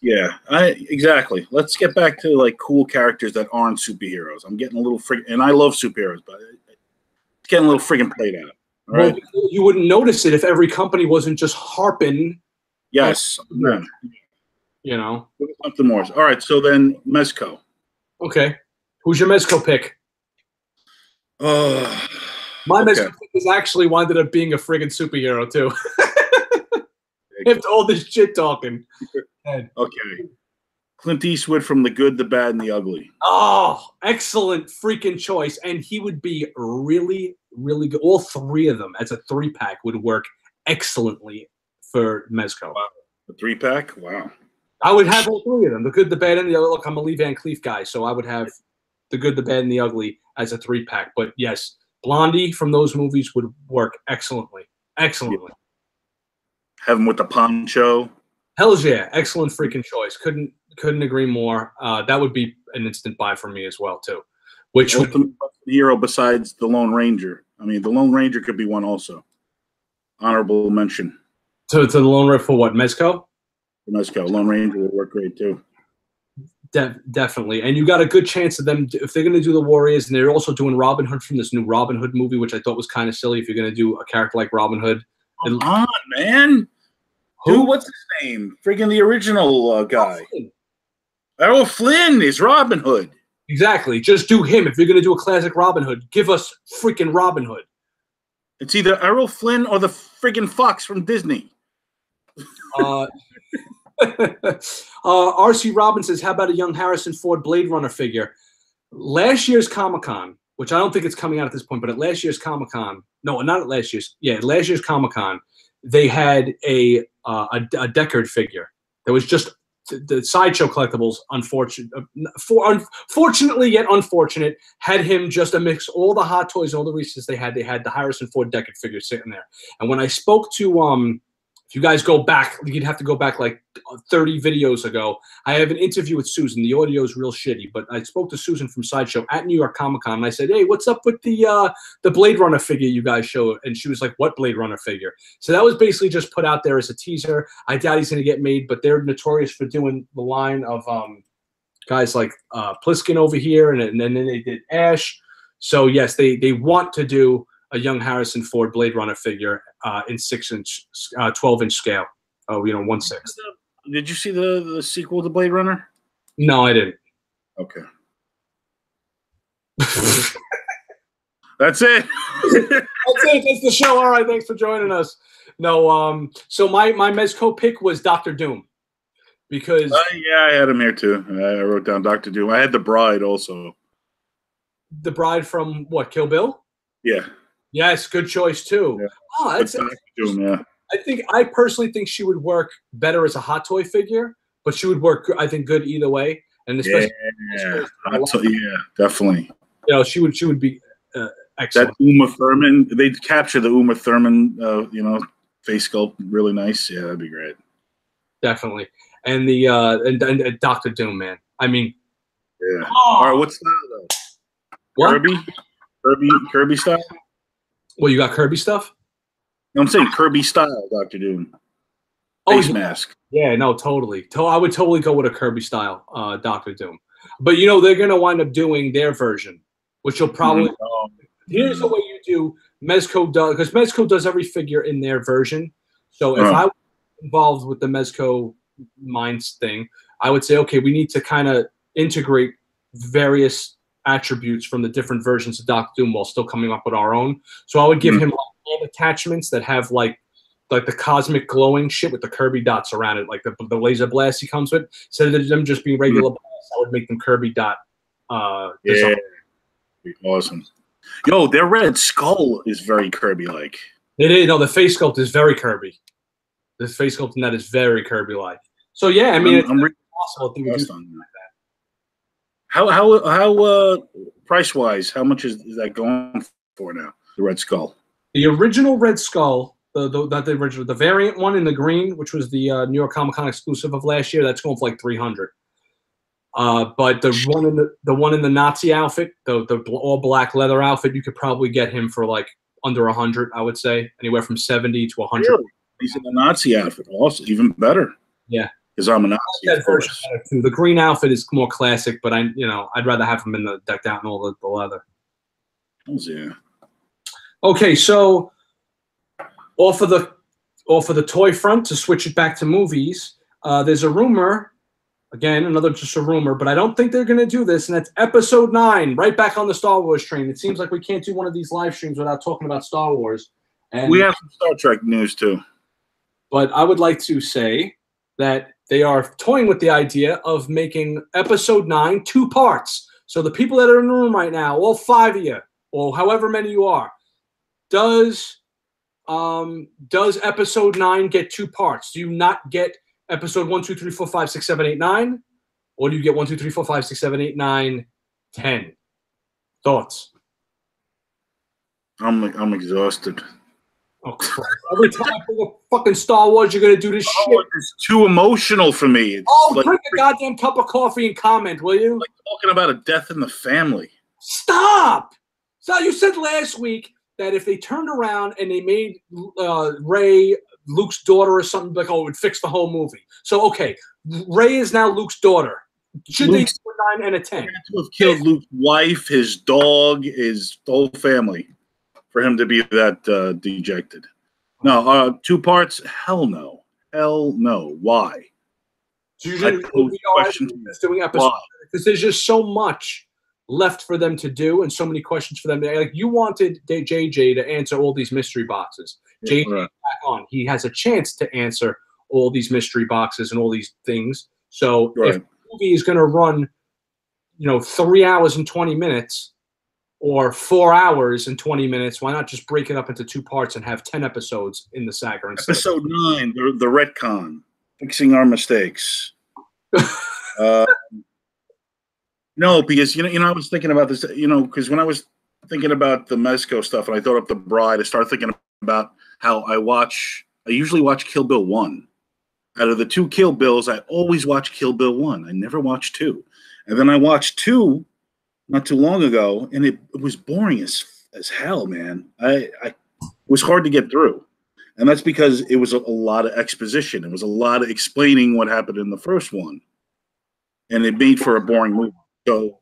Yeah, exactly. Let's get back to like cool characters that aren't superheroes. I'm getting a little and I love superheroes, but it's getting a little friggin' played out. All right? Well, you wouldn't notice it if every company wasn't just harping. Yes. Something more. All right, so then Mezco. Okay. Who's your Mezco pick? My Mezco pick is actually wound up being a friggin' superhero, too. After all this shit talking. Okay. Clint Eastwood from The Good, the Bad, and the Ugly. Oh, excellent freaking choice. And he would be really, really good. All three of them as a 3-pack would work excellently for Mezco. Wow. A 3-pack? Wow. I would have all three of them. The Good, the Bad, and the Ugly. Look, I'm a Lee Van Cleef guy, so I would have The Good, the Bad, and the Ugly as a 3-pack. But yes, Blondie from those movies would work excellently. Excellently. Have him with the poncho. Hell's yeah. Excellent freaking choice. Couldn't agree more. That would be an instant buy for me as well, too. Which ultimate hero besides the Lone Ranger. I mean, the Lone Ranger could be one also. Honorable mention. To the Lone Ranger for what? Mezco? Mezco. Lone Ranger would work great, too. Definitely. And you got a good chance of them, if they're going to do the Warriors, and they're also doing Robin Hood from this new Robin Hood movie, which I thought was kind of silly if you're going to do a character like Robin Hood. Come on, man. Who? Dude, what's his name? Friggin' the original guy. Errol Flynn is Robin Hood. Exactly. Just do him. If you're going to do a classic Robin Hood, give us freaking Robin Hood. It's either Errol Flynn or the friggin' Fox from Disney. R.C. Robin says, how about a young Harrison Ford Blade Runner figure? Last year's Comic-Con, which I don't think it's coming out at this point, but at last year's Comic-Con, no, not at last year's, last year's Comic-Con, they had a a Deckard figure. There was just the Sideshow Collectibles, fortunately yet unfortunate, had him just mix all the Hot Toys and all the Reese's they had. They had the Harrison Ford Deckard figure sitting there. And when I spoke to if you guys go back, you'd have to go back like 30 videos ago. I have an interview with Susan. The audio is real shitty, but I spoke to Susan from Sideshow at New York Comic Con, and I said, "Hey, what's up with the Blade Runner figure you guys showed?" And she was like, "What Blade Runner figure?" So that was basically just put out there as a teaser. I doubt he's going to get made, but they're notorious for doing the line of guys like Pliskin over here, and then they did Ash. So yes, they want to do a young Harrison Ford Blade Runner figure in 6-inch, 12-inch scale. Oh, 1/6. Did you see the sequel to Blade Runner? No, I didn't. Okay. That's it. That's it. That's the show. All right, thanks for joining us. No, so my Mezco pick was Dr. Doom. Because yeah, I had him here too. I wrote down Dr. Doom. I had the Bride also. The Bride from what, Kill Bill? Yeah. Yes, good choice too. Yeah. Oh, that's Dr. Doom, yeah. I personally think she would work better as a Hot Toy figure, but she would work, I think, good either way. And especially, yeah, definitely. She would be excellent. That Uma Thurman, they'd capture the Uma Thurman, face sculpt really nice. Yeah, that'd be great. Definitely. And the and Dr. Doom, man. I mean, yeah. All right, what style though? What? Kirby style. Well, you got Kirby stuff? No, I'm saying Kirby style, Dr. Doom. Face mask. Yeah, no, totally. I would totally go with a Kirby style Dr. Doom. But they're going to wind up doing their version, which you'll probably. Here's the way you do Mezco does, because Mezco does every figure in their version. So if I was involved with the Mezco Minds thing, I would say, okay, we need to kind of integrate various attributes from the different versions of Dr. Doom while still coming up with our own. So I would give him hand attachments that have like the cosmic glowing shit with the Kirby dots around it, like the laser blast he comes with. Instead of them just being regular blasts, I would make them Kirby dot design. Awesome. Yo, their Red Skull is very Kirby-like. It is. No, the face sculpt is very Kirby. The face sculpt in that is very Kirby-like. So yeah, I mean, it's possible they would do something like that. How price-wise, how much is that going for now? The Red Skull. The original Red Skull, the variant one in the green, which was the New York Comic Con exclusive of last year, that's going for like $300. But the one in the Nazi outfit, the all black leather outfit, you could probably get him for like under $100. I would say anywhere from $70 to $100. Really? He's in the Nazi outfit, also even better. Yeah, because I'm a Nazi. That version too. The green outfit is more classic, but I'd rather have him in the decked out and all the leather. Yeah. Okay, so off of the toy front, to switch it back to movies, there's a rumor. Again, another just a rumor, but I don't think they're going to do this, and that's Episode 9, right back on the Star Wars train. It seems like we can't do one of these live streams without talking about Star Wars. And we have some Star Trek news, too. But I would like to say that they are toying with the idea of making Episode 9 2 parts. So the people that are in the room right now, all 5 of you, or however many you are, does Episode 9 get 2 parts? Do you not get Episode 1, 2, 3, 4, 5, 6, 7, 8, 9? Or do you get 1, 2, 3, 4, 5, 6, 7, 8, 9, 10? Thoughts? I'm exhausted. Oh, Christ. Every time I bring up fucking Star Wars, you're going to do this shit. It's too emotional for me. It's drink a goddamn cup of coffee and comment, will you? Like talking about a death in the family. Stop! So you said last week that if they turned around and they made Rey Luke's daughter or something, like, it would fix the whole movie. So, okay, Rey is now Luke's daughter. Should they do a 9 and a 10? They had to have killed Luke's wife, his dog, his whole family for him to be that dejected. No, 2 parts? Hell no. Hell no. Why? So usually doing episodes because there's just so much left for them to do and so many questions for them. Like, you wanted JJ to answer all these mystery boxes. JJ back on. He has a chance to answer all these mystery boxes and all these things. So if the movie is going to run, 3 hours and 20 minutes, or 4 hours and 20 minutes. Why not just break it up into 2 parts and have 10 episodes in the saga instead? Episode 9, the retcon, fixing our mistakes. No, because I was thinking about this. Because when I was thinking about the Mezco stuff and I thought up the Bride, I started thinking about how I usually watch Kill Bill 1. Out of the 2 Kill Bills, I always watch Kill Bill 1. I never watch 2. And then I watched 2 not too long ago, and it was boring as hell, man. It was hard to get through. And that's because it was a lot of exposition. It was a lot of explaining what happened in the first one. And it made for a boring movie. So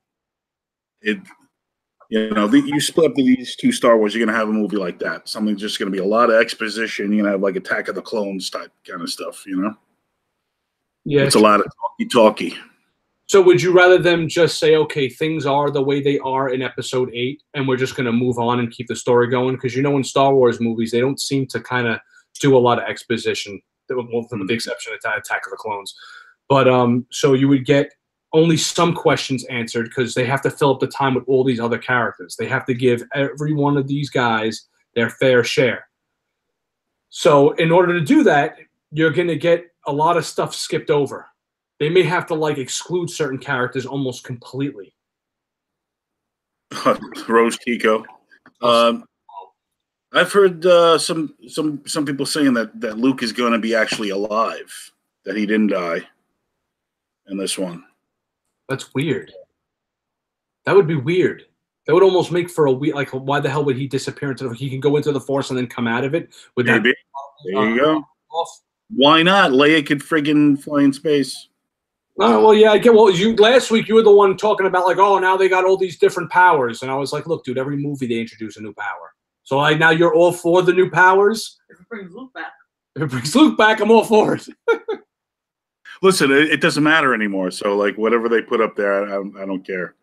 you split up these 2 Star Wars, you're going to have a movie like that. Something just going to be a lot of exposition. You're going to have like Attack of the Clones type kind of stuff, Yeah. It's a lot of talky. So would you rather them just say, okay, things are the way they are in episode 8, and we're just going to move on and keep the story going? Because in Star Wars movies, they don't seem to kind of do a lot of exposition, with the exception of Attack of the Clones. But so you would get only some questions answered because they have to fill up the time with all these other characters. They have to give every one of these guys their fair share. So in order to do that, you're going to get a lot of stuff skipped over. They may have to exclude certain characters almost completely. Rose Tico. I've heard some people saying that Luke is going to be actually alive, that he didn't die in this one. That's weird. That would be weird. That would almost make for a weird, why the hell would he disappear into he can go into the Force and then come out of it? Would that maybe? There you go. Why not? Leia could friggin' fly in space. Well, yeah, I get. Well, last week you were the one talking about now they got all these different powers, and I was like, look, dude, every movie they introduce a new power. So now you're all for the new powers. If it brings Luke back, I'm all for it. Listen, it doesn't matter anymore. So whatever they put up there, I don't care.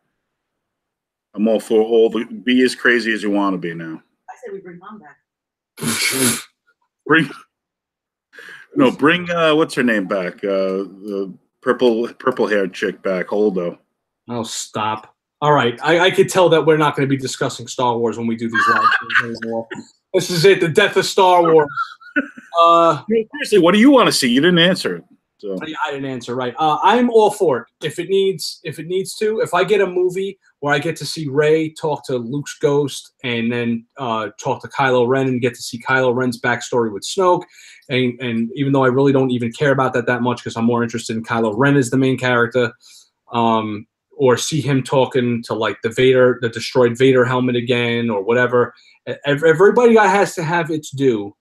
I'm all for be as crazy as you want to be now. I said we bring Mom back. bring what's her name back? The purple-haired chick back, Holdo. Oh, stop. All right. I could tell that we're not going to be discussing Star Wars when we do these live shows anymore. This is it, the death of Star Wars. Seriously, what do you want to see? You didn't answer it. So. I didn't answer, right. I'm all for it. If it needs to. If I get a movie where I get to see Rey talk to Luke's ghost and then talk to Kylo Ren and get to see Kylo Ren's backstory with Snoke, and even though I really don't even care about that much because I'm more interested in Kylo Ren as the main character, or see him talking to the destroyed Vader helmet again or whatever. Everybody has to have its due.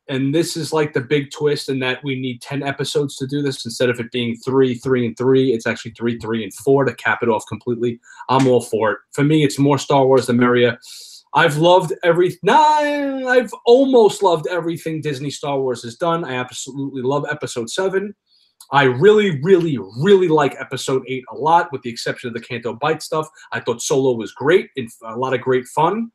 And this is the big twist in that we need 10 episodes to do this instead of it being 3, 3, and 3. It's actually 3, 3, and 4 to cap it off completely. I'm all for it. For me, it's more Star Wars the merrier. I've almost loved everything Disney Star Wars has done. I absolutely love Episode 7. I really, really, really like Episode 8 a lot, with the exception of the Canto Bight stuff. I thought Solo was great and a lot of great fun.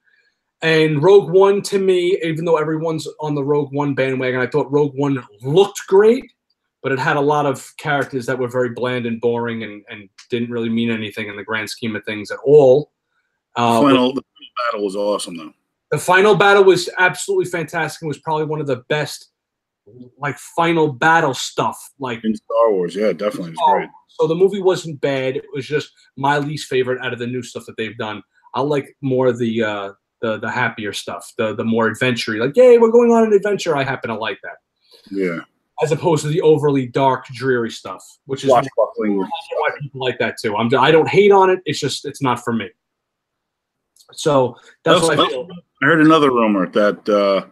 And Rogue One, to me, even though everyone's on the Rogue One bandwagon, I thought Rogue One looked great, but it had a lot of characters that were very bland and boring and didn't really mean anything in the grand scheme of things at all. The final battle was awesome, though. The final battle was absolutely fantastic and was probably one of the best final battle stuff. In Star Wars, yeah, definitely. It was great. So the movie wasn't bad. It was just my least favorite out of the new stuff that they've done. I like more of the happier stuff, the more adventure-y. Yay, we're going on an adventure. I happen to like that. Yeah. As opposed to the overly dark, dreary stuff, which is why people like that too. I don't hate on it. It's just it's not for me. So that's what I feel. I heard another rumor that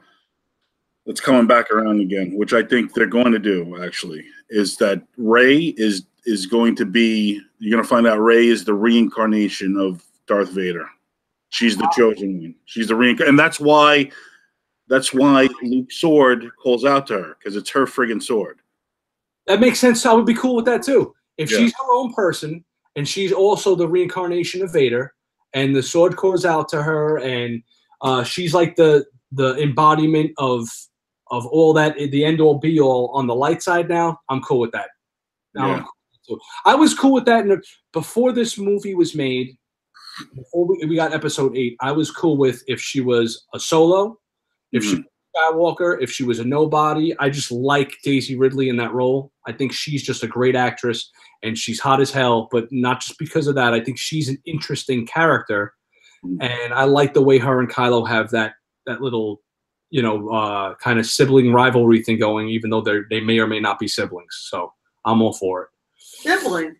it's coming back around again, which I think they're going to do. Actually, is that Rey is going to be? You're going to find out Rey is the reincarnation of Darth Vader. She's the chosen one. She's the reincarnation, and that's why Luke's sword calls out to her, because it's her friggin' sword. That makes sense. I would be cool with that too. If she's her own person and she's also the reincarnation of Vader, and the sword calls out to her, and she's like the embodiment of all that, the end all be all on the light side. Now I'm cool with that. I was cool with that before this movie was made. before we got episode 8, I was cool with if she was a Solo, if she was Skywalker, if she was a nobody. I just like Daisy Ridley in that role. I think she's just a great actress, and she's hot as hell, but not just because of that. I think she's an interesting character, and I like the way her and Kylo have that little, kind of sibling rivalry thing going, even though they may or may not be siblings. So I'm all for it. Sibling.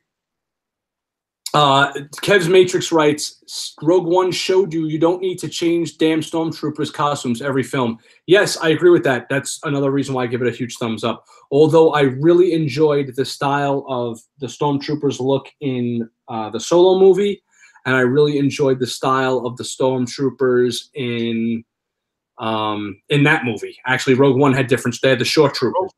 Kev's Matrix writes, Rogue One showed you don't need to change damn stormtroopers' costumes every film. Yes, I agree with that. That's another reason why I give it a huge thumbs up. Although I really enjoyed the style of the stormtroopers look in the Solo movie, and I really enjoyed the style of the stormtroopers in that movie. Actually, Rogue One had different. They had the short troopers.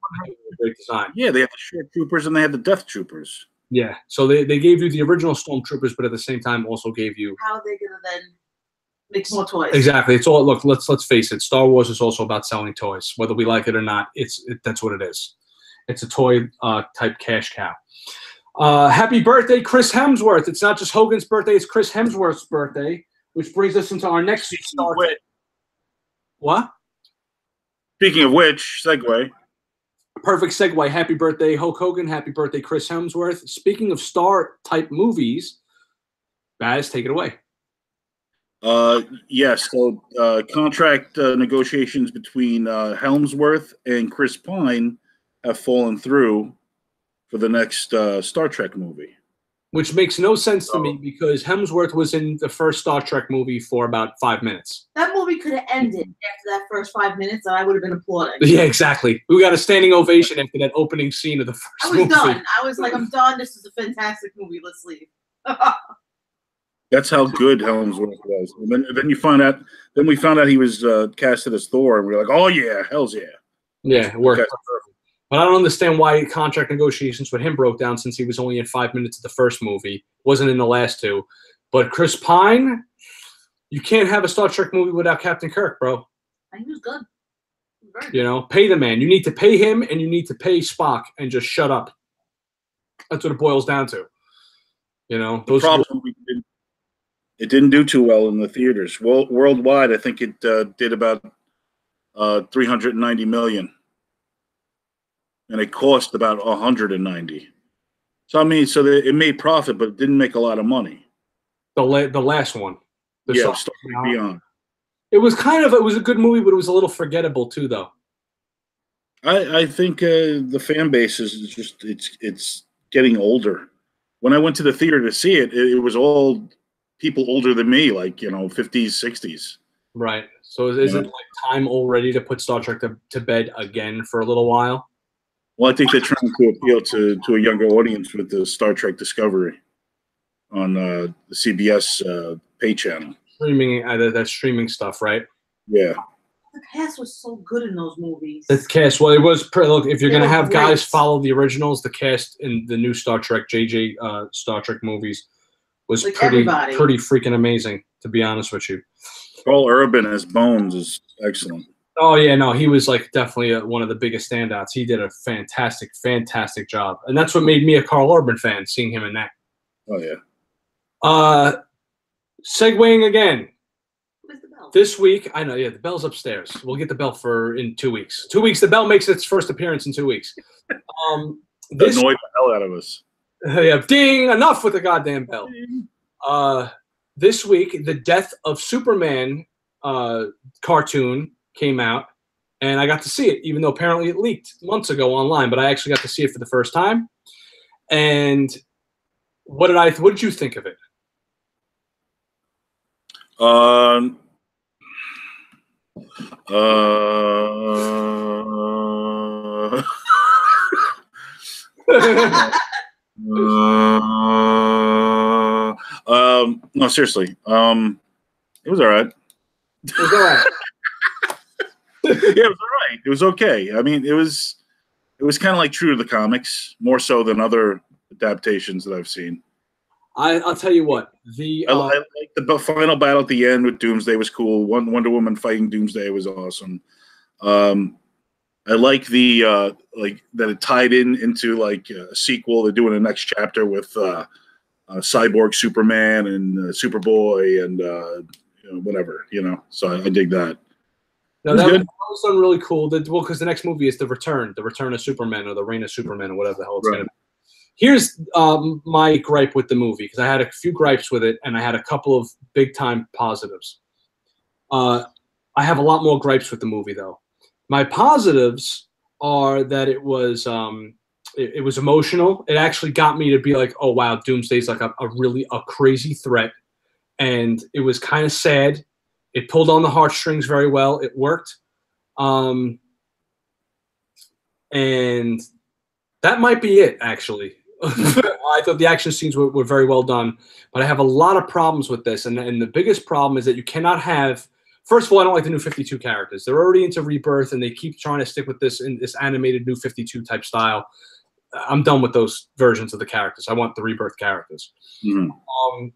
Great design. Yeah, they had the short troopers and they had the death troopers. Yeah, so they gave you the original stormtroopers, but at the same time also gave you. How are they gonna then make more toys? Exactly. It's all. Look, let's face it. Star Wars is also about selling toys, whether we like it or not. That's what it is. It's a toy type cash cow. Happy birthday, Chris Hemsworth. It's not just Hogan's birthday; it's Chris Hemsworth's birthday, which brings us into our next star. What? Speaking of which, segue. Perfect segue. Happy birthday, Hulk Hogan. Happy birthday, Chris Hemsworth. Speaking of star-type movies, Baz, take it away. Yes. So contract negotiations between Hemsworth and Chris Pine have fallen through for the next Star Trek movie. Which makes no sense to me because Hemsworth was in the first Star Trek movie for about 5 minutes. That movie could have ended after that first 5 minutes, and I would have been applauding. Yeah, exactly. We got a standing ovation after that opening scene of the first movie. I was done. I was like, I'm done. This is a fantastic movie. Let's leave. That's how good Hemsworth was. And then you find out. Then we found out he was casted as Thor, and we were like, "Oh yeah, hell's yeah!" Yeah, it worked. But I don't understand why contract negotiations with him broke down since he was only in 5 minutes of the first movie, wasn't in the last two. But Chris Pine, you can't have a Star Trek movie without Captain Kirk, bro. He was good. Pay the man. You need to pay him, and you need to pay Spock, and just shut up. That's what it boils down to. The problem it didn't do too well in the theaters. Worldwide, I think it did about $390 million. And it cost about 190. So I mean, it made profit, but it didn't make a lot of money. The last one, Star Beyond. It was a good movie, but it was a little forgettable too, though. I think the fan base is just it's getting older. When I went to the theater to see it, it was all people older than me, like 50s, 60s. Right. So is it like time already to put Star Trek to bed again for a little while? Well, I think they're trying to appeal to a younger audience with the Star Trek Discovery on the CBS pay channel. Streaming, that streaming stuff, right? Yeah. The cast was so good in those movies. The cast, well, it was. Look, if you're going to have guys follow the originals, the cast in the new Star Trek, Star Trek movies was like pretty freaking amazing, to be honest with you. Paul Urban as Bones is excellent. Oh, yeah, no, he was definitely one of the biggest standouts. He did a fantastic, fantastic job. And that's what made me a Carl Urban fan, seeing him in that. Oh, yeah. Segueing again. Where's the bell? This week, I know, yeah, the bell's upstairs. We'll get the bell in 2 weeks. 2 weeks, the bell makes its first appearance in 2 weeks. This annoyed the hell out of us. Yeah, ding, enough with the goddamn bell. This week, the Death of Superman cartoon came out, and I got to see it, even though apparently it leaked months ago online, but I actually got to see it for the first time. And what did you think of it? No, seriously. It was all right. It was all right. Yeah, it was all right. It was okay. I mean, it was kind of like true to the comics, more so than other adaptations that I've seen. I'll tell you what. I like the final battle at the end with Doomsday was cool. Wonder Woman fighting Doomsday was awesome. I like the that it tied into like a sequel. They're doing a next chapter with Cyborg Superman and Superboy and whatever, So I dig that. No, that was done really cool. Well, because the next movie is the Return of Superman, or the Reign of Superman, or whatever the hell it's going to be. Here's my gripe with the movie, because I had a few gripes with it, and I had a couple of big-time positives. I have a lot more gripes with the movie, though. My positives are that it was emotional. It actually got me to be like, oh, wow, Doomsday's like a really crazy threat. And it was kind of sad. It pulled on the heartstrings very well. It worked. And that might be it, actually. I thought the action scenes were very well done. But I have a lot of problems with this. And the biggest problem is that you cannot have – first of all, I don't like the New 52 characters. They're already into Rebirth, and they keep trying to stick with this in this animated New 52 type style. I'm done with those versions of the characters. I want the Rebirth characters. Mm-hmm.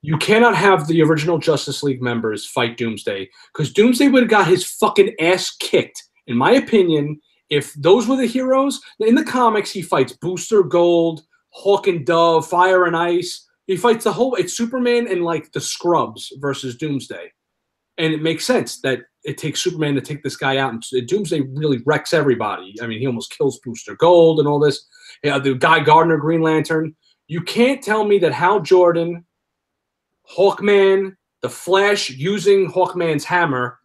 You cannot have the original Justice League members fight Doomsday, because Doomsday would have got his fucking ass kicked, in my opinion, if those were the heroes. In the comics, he fights Booster Gold, Hawk and Dove, Fire and Ice. He fights the whole – it's Superman and, like, the Scrubs versus Doomsday. And it makes sense that it takes Superman to take this guy out. And Doomsday really wrecks everybody. I mean, he almost kills Booster Gold and all this. The Guy Gardner Green Lantern. You can't tell me that Hal Jordan, Hawkman, the Flash using Hawkman's hammer,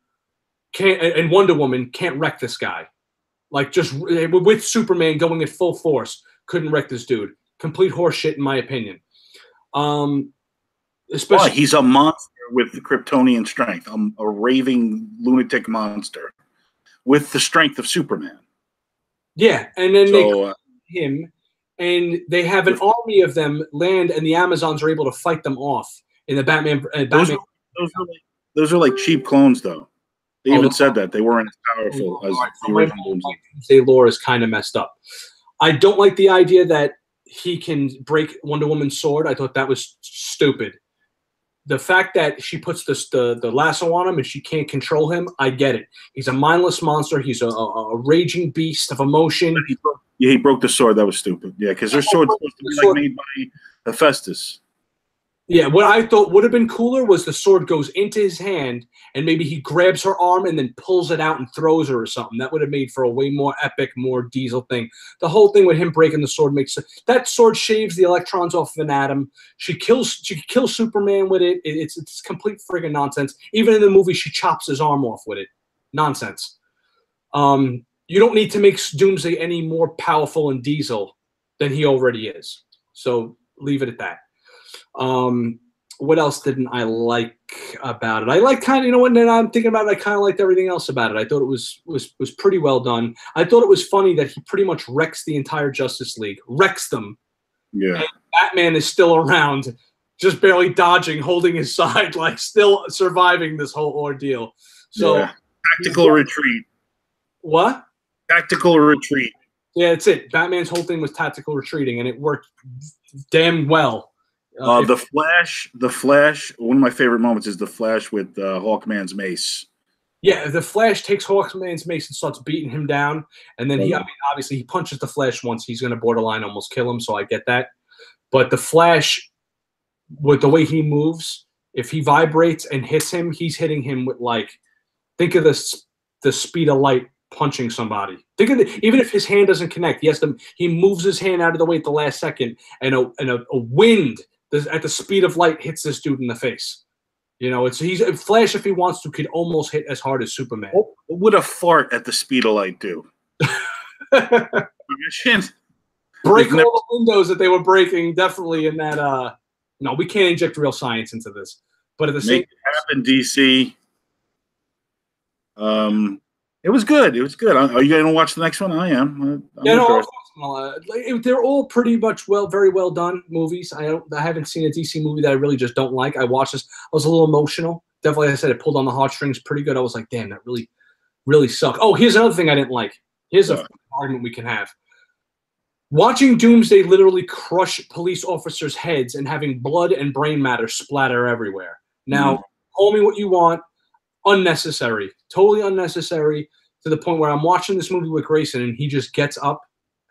and Wonder Woman can't wreck this guy. Like, just with Superman going at full force, couldn't wreck this dude. Complete horseshit, in my opinion. Especially, he's a monster with the Kryptonian strength. A raving lunatic monster with the strength of Superman. Yeah, and then they him, and they have an army of them land, and the Amazons are able to fight them off in the Batman. Those are like cheap clones, though. They even said that they weren't as powerful as the original Doomsday. Doomsday lore is kind of messed up. I don't like the idea that he can break Wonder Woman's sword. I thought that was stupid. The fact that she puts the lasso on him and she can't control him, I get it. He's a mindless monster. He's a raging beast of emotion. He broke the sword. That was stupid. Yeah, because their sword's supposed to be like made by Hephaestus. Yeah, what I thought would have been cooler was the sword goes into his hand and maybe he grabs her arm and then pulls it out and throws her or something. That would have made for a way more epic, more Diesel thing. The whole thing with him breaking the sword makes that sword shaves the electrons off of an atom. She kills Superman with it. It's complete friggin' nonsense. Even in the movie, she chops his arm off with it. Nonsense. You don't need to make Doomsday any more powerful and Diesel than he already is. So leave it at that. What else didn't I like about it? I like kind of, you know what, now I'm thinking about it, I kind of liked everything else about it. I thought it was pretty well done. I thought it was funny that he pretty much wrecks the entire Justice League. Wrecks them. Yeah. And Batman is still around, just barely dodging, holding his side, like still surviving this whole ordeal. So yeah. Tactical retreat. What? Tactical retreat. Yeah, that's it. Batman's whole thing was tactical retreating, and it worked damn well. The Flash. One of my favorite moments is the Flash with Hawkman's mace. Yeah, the Flash takes Hawkman's mace and starts beating him down, and then obviously he punches the Flash once. He's going to borderline almost kill him, so I get that. But the Flash, with the way he moves, if he vibrates and hits him, he's hitting him with think of the speed of light punching somebody. Think of even if his hand doesn't connect, he moves his hand out of the way at the last second, and a wind at the speed of light hits this dude in the face. You know, he's Flash, if he wants to, could almost hit as hard as Superman. What would a fart at the speed of light do? Break all the windows that they were breaking, definitely in that. No, we can't inject real science into this. But at the same time, happen, DC. It was good. It was good. Are you going to watch the next one? I am. They're all pretty much very well done movies. I haven't seen a DC movie that I really just don't like. I watched this. I was a little emotional. Definitely, like I said, it pulled on the heartstrings pretty good. I was like, damn, that really, really sucked. Oh, here's another thing I didn't like. Here's an argument we can have. Watching Doomsday literally crush police officers' heads and having blood and brain matter splatter everywhere. Now, call me what you want. Unnecessary. Totally unnecessary, to the point where I'm watching this movie with Grayson and he just gets up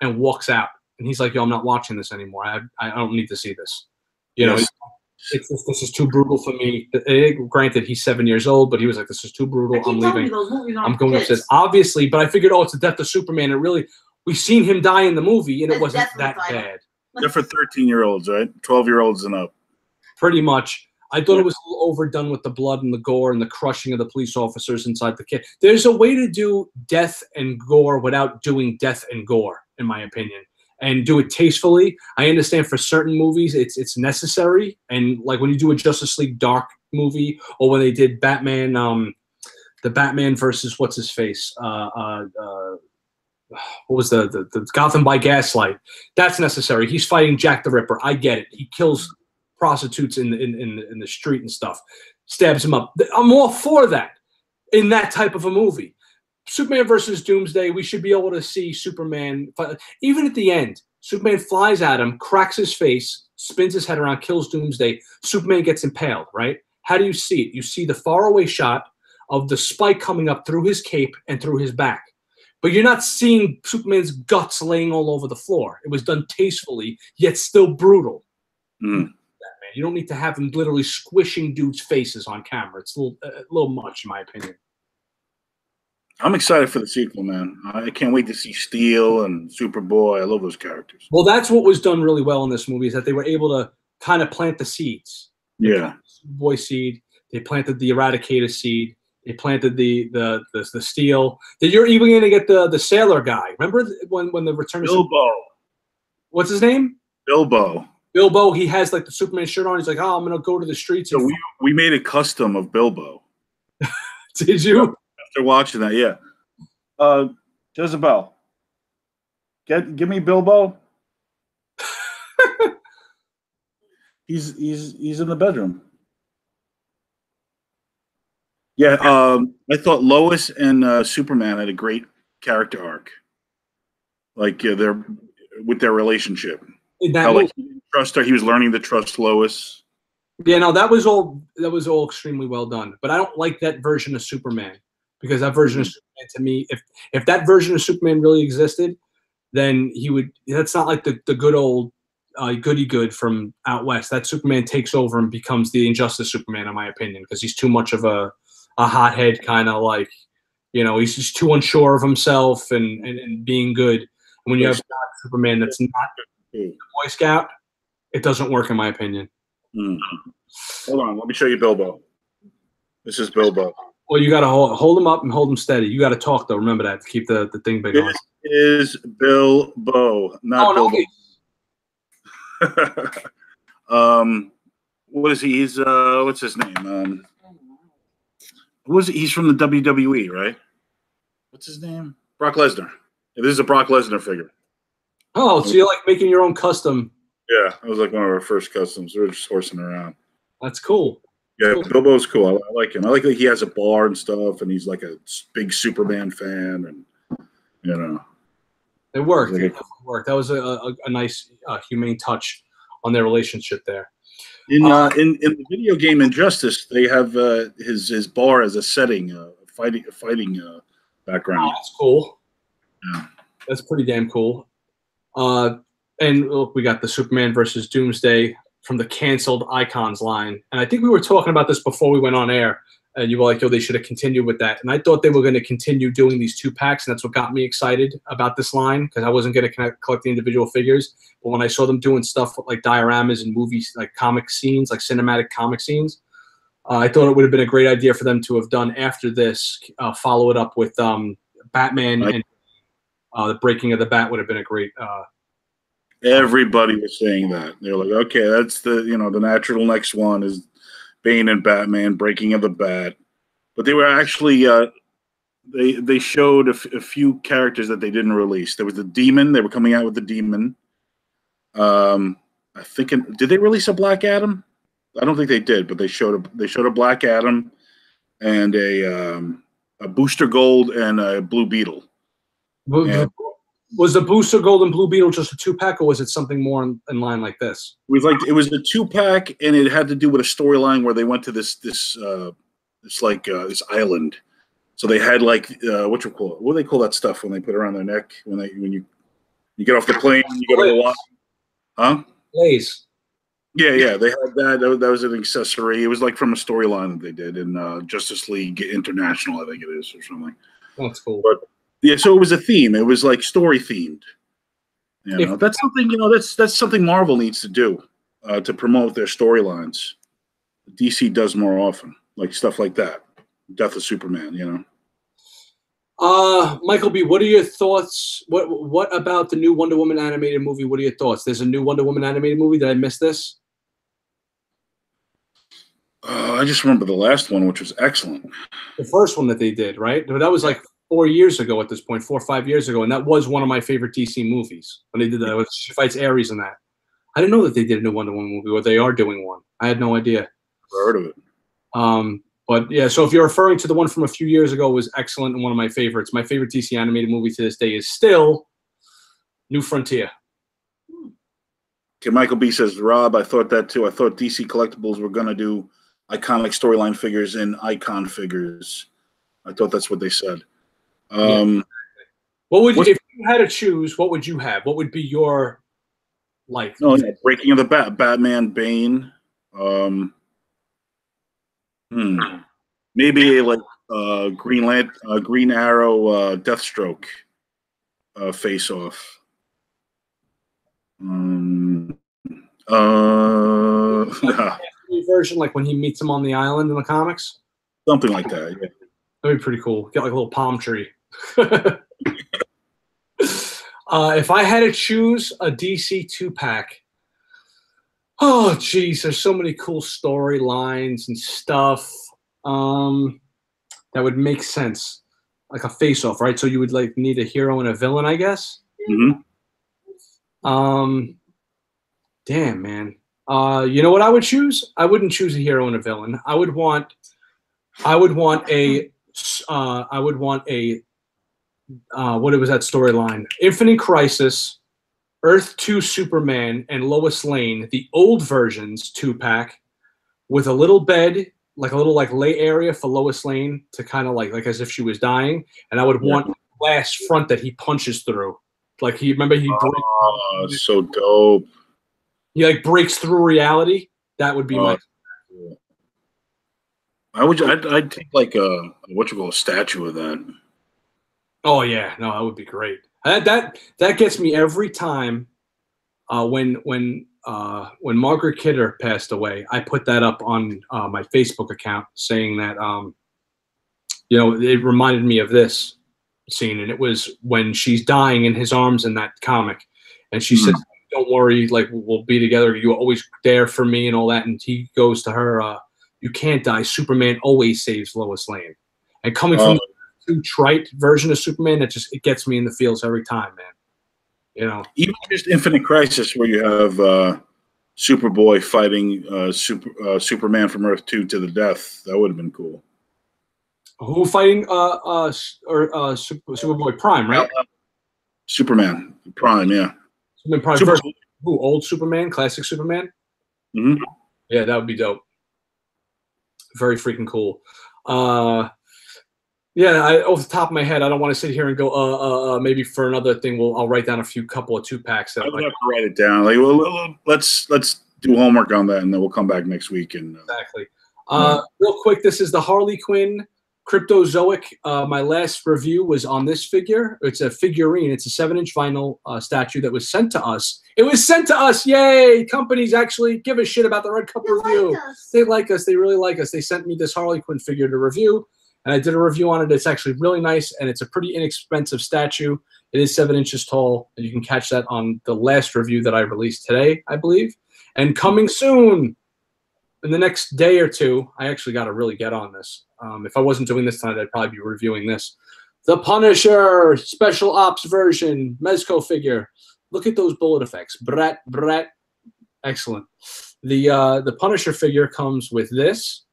and walks out. And he's like, yo, I'm not watching this anymore. I don't need to see this. You know, it's just, this is too brutal for me. Granted, he's 7 years old, but he was like, this is too brutal. I'm leaving. I'm going upstairs. Obviously, but I figured, oh, it's the death of Superman. It really, we've seen him die in the movie, and it wasn't that bad. They're for 13-year-olds, right? 12-year-olds and up. Pretty much. I thought it was a little overdone with the blood and the gore and the crushing of the police officers inside the kid. There's a way to do death and gore without doing death and gore, in my opinion, and do it tastefully. I understand for certain movies it's necessary, and like when you do a Justice League Dark movie, or when they did Batman, the Batman versus what's his face, what was the Gotham by Gaslight? That's necessary. He's fighting Jack the Ripper. I get it. He kills prostitutes in the street and stuff, stabs him up. I'm all for that in that type of a movie. Superman versus Doomsday, we should be able to see Superman, even at the end, Superman flies at him, cracks his face, spins his head around, kills Doomsday. Superman gets impaled, right? How do you see it? You see the faraway shot of the spike coming up through his cape and through his back. But you're not seeing Superman's guts laying all over the floor. It was done tastefully, yet still brutal. You don't need to have him literally squishing dudes' faces on camera. It's a little much, in my opinion. I'm excited for the sequel, man. I can't wait to see Steel and Superboy. I love those characters. Well, that's what was done really well in this movie, is that they were able to kind of plant the seeds. Yeah. The Superboy seed. They planted the Eradicator seed. They planted the Steel. That you're even going to get the Sailor guy. Remember when the Return of Bilbo. What's his name? Bilbo. Bilbo, he has like the Superman shirt on. He's like, oh, I'm going to go to the streets. So we made a custom of Bilbo. Did you? After watching that, yeah. Jezebel, give me Bilbo. he's in the bedroom. Yeah, I thought Lois and Superman had a great character arc. Like they're with their relationship. How, like, he didn't trust her. He was learning to trust Lois. Yeah, no, that was all extremely well done. But I don't like that version of Superman, because that version of Superman, to me, if that version of Superman really existed, then he would. That's not like the good old goody good from out west. That Superman takes over and becomes the Injustice Superman, in my opinion, because he's too much of a hothead, kind of like, you know, he's just too unsure of himself and being good. And when you have Superman that's not the Boy Scout, it doesn't work, in my opinion. Hold on, let me show you Bilbo. This is Bilbo. Well, you got to hold him up and hold him steady. You got to talk, though. Remember that, to keep the thing big on. This is Bilbo, not Bilbo. What is he? He's what's his name? He's from the WWE, right? What's his name? Brock Lesnar. Yeah, this is a Brock Lesnar figure. Oh, so you're like making your own custom. Yeah, it was like one of our first customs. We were just horsing around. That's cool. Yeah, Bilbo's cool. I like him. I like that he has a bar and stuff, and he's like a big Superman fan, and you know. It worked. It definitely worked. That was a nice, humane touch on their relationship there. In the video game Injustice, they have his bar as a setting, fighting background. Oh, that's cool. Yeah. That's pretty damn cool. And look, we got the Superman versus Doomsday from the canceled Icons line. And I think we were talking about this before we went on air. And you were like, yo, they should have continued with that. And I thought they were going to continue doing these 2-packs. And that's what got me excited about this line, because I wasn't going to collect the individual figures. But when I saw them doing stuff with like dioramas and movies, like comic scenes, like cinematic comic scenes, I thought it would have been a great idea for them to have done after this, follow it up with Batman and the Breaking of the Bat would have been a great. Everybody was saying that. They're like, okay, that's the natural next one is Bane and Batman, Breaking of the Bat. But they were actually they showed a few characters that they didn't release. There was the Demon. They were coming out with the Demon. I think did they release a Black Adam? I don't think they did, but they showed a Black Adam and a Booster Gold and a Blue Beetle. Was the Booster Gold and Blue Beetle just a 2-pack, or was it something more in line like this? It was a 2-pack, and it had to do with a storyline where they went to this island. So they had like what do they call that stuff when they put it around their neck when you get off the plane, you go to the water? Huh? Blaze. Yeah. They had that. That was an accessory. It was like from a storyline that they did in Justice League International, I think it is, or something. That's cool. But yeah, so it was a theme. It was like story themed. That's something. That's something Marvel needs to do to promote their storylines. DC does more often, like stuff like that. Death of Superman. Michael B., what are your thoughts? What about the new Wonder Woman animated movie? What are your thoughts? There's a new Wonder Woman animated movie. Did I miss this? I just remember the last one, which was excellent. The first one that they did, right? That was like 4 years ago at this point, 4 or 5 years ago, and that was one of my favorite DC movies when they did that. She fights Ares in that. I didn't know that they did a new Wonder Woman movie, or they are doing one. I had no idea. Never heard of it. But yeah, so if you're referring to the one from a few years ago, it was excellent and one of my favorites. My favorite DC animated movie to this day is still New Frontier. Okay, Michael B says, Rob, I thought that too. I thought DC Collectibles were going to do iconic storyline figures and icon figures. I thought that's what they said. What would you, if you had to choose, what would you have? What would be your Breaking of the Batman, Bane. Maybe like Green Arrow, Deathstroke face off. Version like when he meets him on the island in the comics. Something like that. Yeah. That'd be pretty cool. Get like a little palm tree. If I had to choose a DC 2-pack, oh geez, there's so many cool storylines and stuff that would make sense, like a face-off, right? So you would like need a hero and a villain, I guess. Mm-hmm. Damn, man. You know what I would choose? I wouldn't choose a hero and a villain. I would want a what was that storyline? Infinite Crisis, Earth 2 Superman, and Lois Lane, the old versions 2-pack, with a little bed, like a little like lay area for Lois Lane to kind of like as if she was dying. And I would want glass front that he punches through. Like he breaks, so dope. He like breaks through reality. That would be my. I'd take like a statue of that. Oh yeah, no, that would be great. That gets me every time. When Margaret Kidder passed away, I put that up on my Facebook account, saying that it reminded me of this scene, and it was when she's dying in his arms in that comic, and she says, "Don't worry, like we'll be together. You're always there for me," and all that. And he goes to her, "You can't die. Superman always saves Lois Lane." And coming from too trite version of Superman, it gets me in the feels every time, man. Even just Infinite Crisis, where you have Superboy fighting Superman from Earth 2 to the death, that would have been cool. Who fighting Superboy Prime, right? Superman Prime, yeah. Superman Prime versus who? Old Superman, classic Superman. Mm-hmm. Yeah, that would be dope. Very freaking cool. Off the top of my head, I don't want to sit here and go. Maybe for another thing, I'll write down a couple of 2-packs. I would have to write it down. Like, let's do homework on that, and then we'll come back next week. And exactly. Real quick, this is the Harley Quinn Cryptozoic. My last review was on this figure. It's a figurine. It's a 7-inch vinyl statue that was sent to us. It was sent to us. Yay! Companies actually give a shit about the Red Cup review. They like us. They really like us. They sent me this Harley Quinn figure to review. And I did a review on it. It's actually really nice, and it's a pretty inexpensive statue. It is 7 inches tall, and you can catch that on the last review that I released today, I believe. And coming soon, in the next day or two, I actually got to really get on this. If I wasn't doing this tonight, I'd probably be reviewing this. The Punisher Special Ops version, Mezco figure. Look at those bullet effects. Brat. Excellent. The Punisher figure comes with this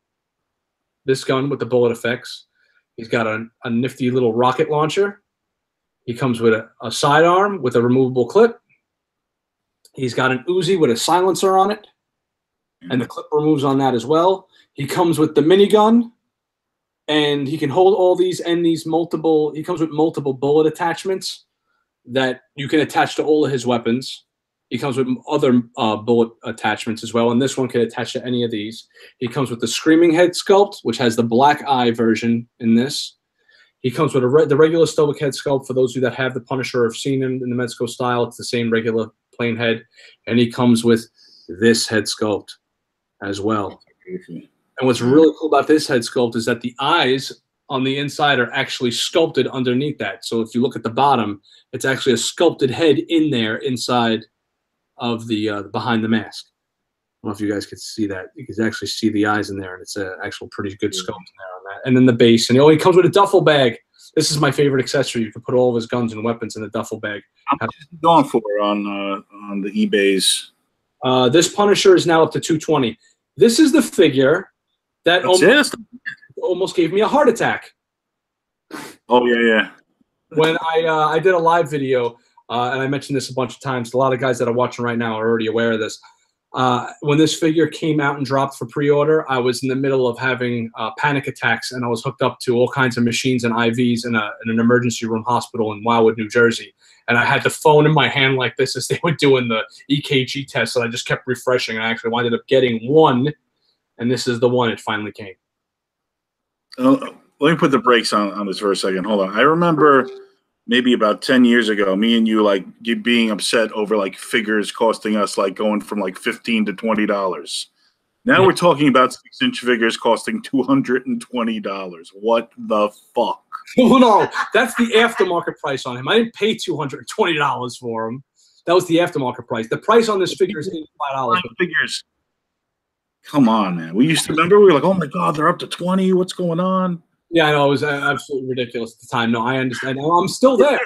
gun with the bullet effects. He's got a nifty little rocket launcher. He comes with a sidearm with a removable clip. He's got an Uzi with a silencer on it, and the clip removes on that as well. He comes with the minigun, and he can hold all these and these he comes with multiple bullet attachments that you can attach to all of his weapons. He comes with other bullet attachments as well, and this one can attach to any of these. He comes with the Screaming Head sculpt, which has the black eye version in this. He comes with the regular Stoic head sculpt. For those of you that have the Punisher or have seen him in the Mezco style, it's the same regular plain head. And he comes with this head sculpt as well. And what's really cool about this head sculpt is that the eyes on the inside are actually sculpted underneath that. So if you look at the bottom, it's actually a sculpted head in there inside of the behind the mask. I don't know if you guys could see that. You can actually see the eyes in there, and it's an actual pretty good sculpt in there on that. And then the base, and he comes with a duffel bag. This is my favorite accessory. You can put all of his guns and weapons in a duffel bag. How much is he going for on the eBays? This Punisher is now up to $220. This is the figure that almost gave me a heart attack. Oh yeah. When I did a live video, and I mentioned this a bunch of times. A lot of guys that are watching right now are already aware of this. When this figure came out and dropped for pre-order, I was in the middle of having panic attacks, and I was hooked up to all kinds of machines and IVs in an emergency room hospital in Wildwood, New Jersey. And I had the phone in my hand like this as they were doing the EKG test, and I just kept refreshing. And I actually wound up getting one, and this is the one. It finally came. Let me put the brakes on this for a second. Hold on. I remember maybe about 10 years ago, me and you being upset over figures costing us going from $15 to $20. Now we're talking about 6-inch figures costing $220. What the fuck? Well, no, that's the aftermarket price on him. I didn't pay $220 for him. That was the aftermarket price. The price on this figure is $85. Figures. Come on, man. We used to remember, we were like, oh my God, they're up to 20. What's going on? Yeah, I know. It was absolutely ridiculous at the time. No, I understand. I'm still there.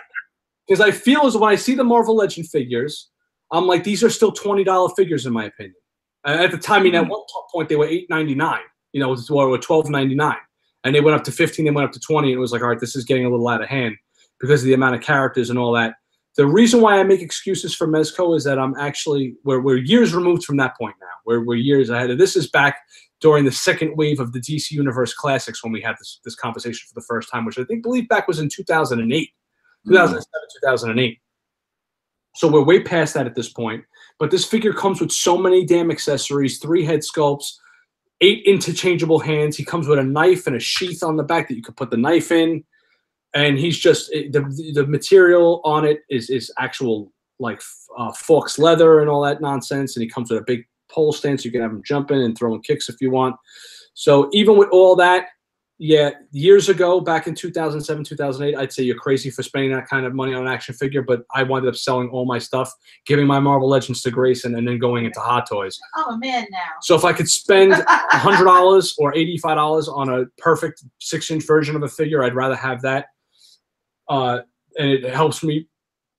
Because I feel as when I see the Marvel Legend figures, I'm like, these are still $20 figures in my opinion. At the time, at one point, they were $8.99. Or $12.99. And they went up to 15, they went up to 20, and it was like, all right, this is getting a little out of hand because of the amount of characters and all that. The reason why I make excuses for Mezco is that we're years removed from that point now. We're years ahead. And this is back during the second wave of the DC Universe Classics when we had this conversation for the first time, which I believe back was in 2008, 2007, 2008. So we're way past that at this point. But this figure comes with so many damn accessories, 3 head sculpts, 8 interchangeable hands. He comes with a knife and a sheath on the back that you could put the knife in. And he's just the material on it is actual Fox leather and all that nonsense. And he comes with a big pole stand so you can have him jumping and throwing kicks if you want. So even with all that, yeah, years ago, back in 2007, 2008, I'd say you're crazy for spending that kind of money on an action figure. But I wound up selling all my stuff, giving my Marvel Legends to Grayson, and then going into Hot Toys. I'm a man now. So if I could spend $100 or $85 on a perfect 6-inch version of a figure, I'd rather have that. And it helps me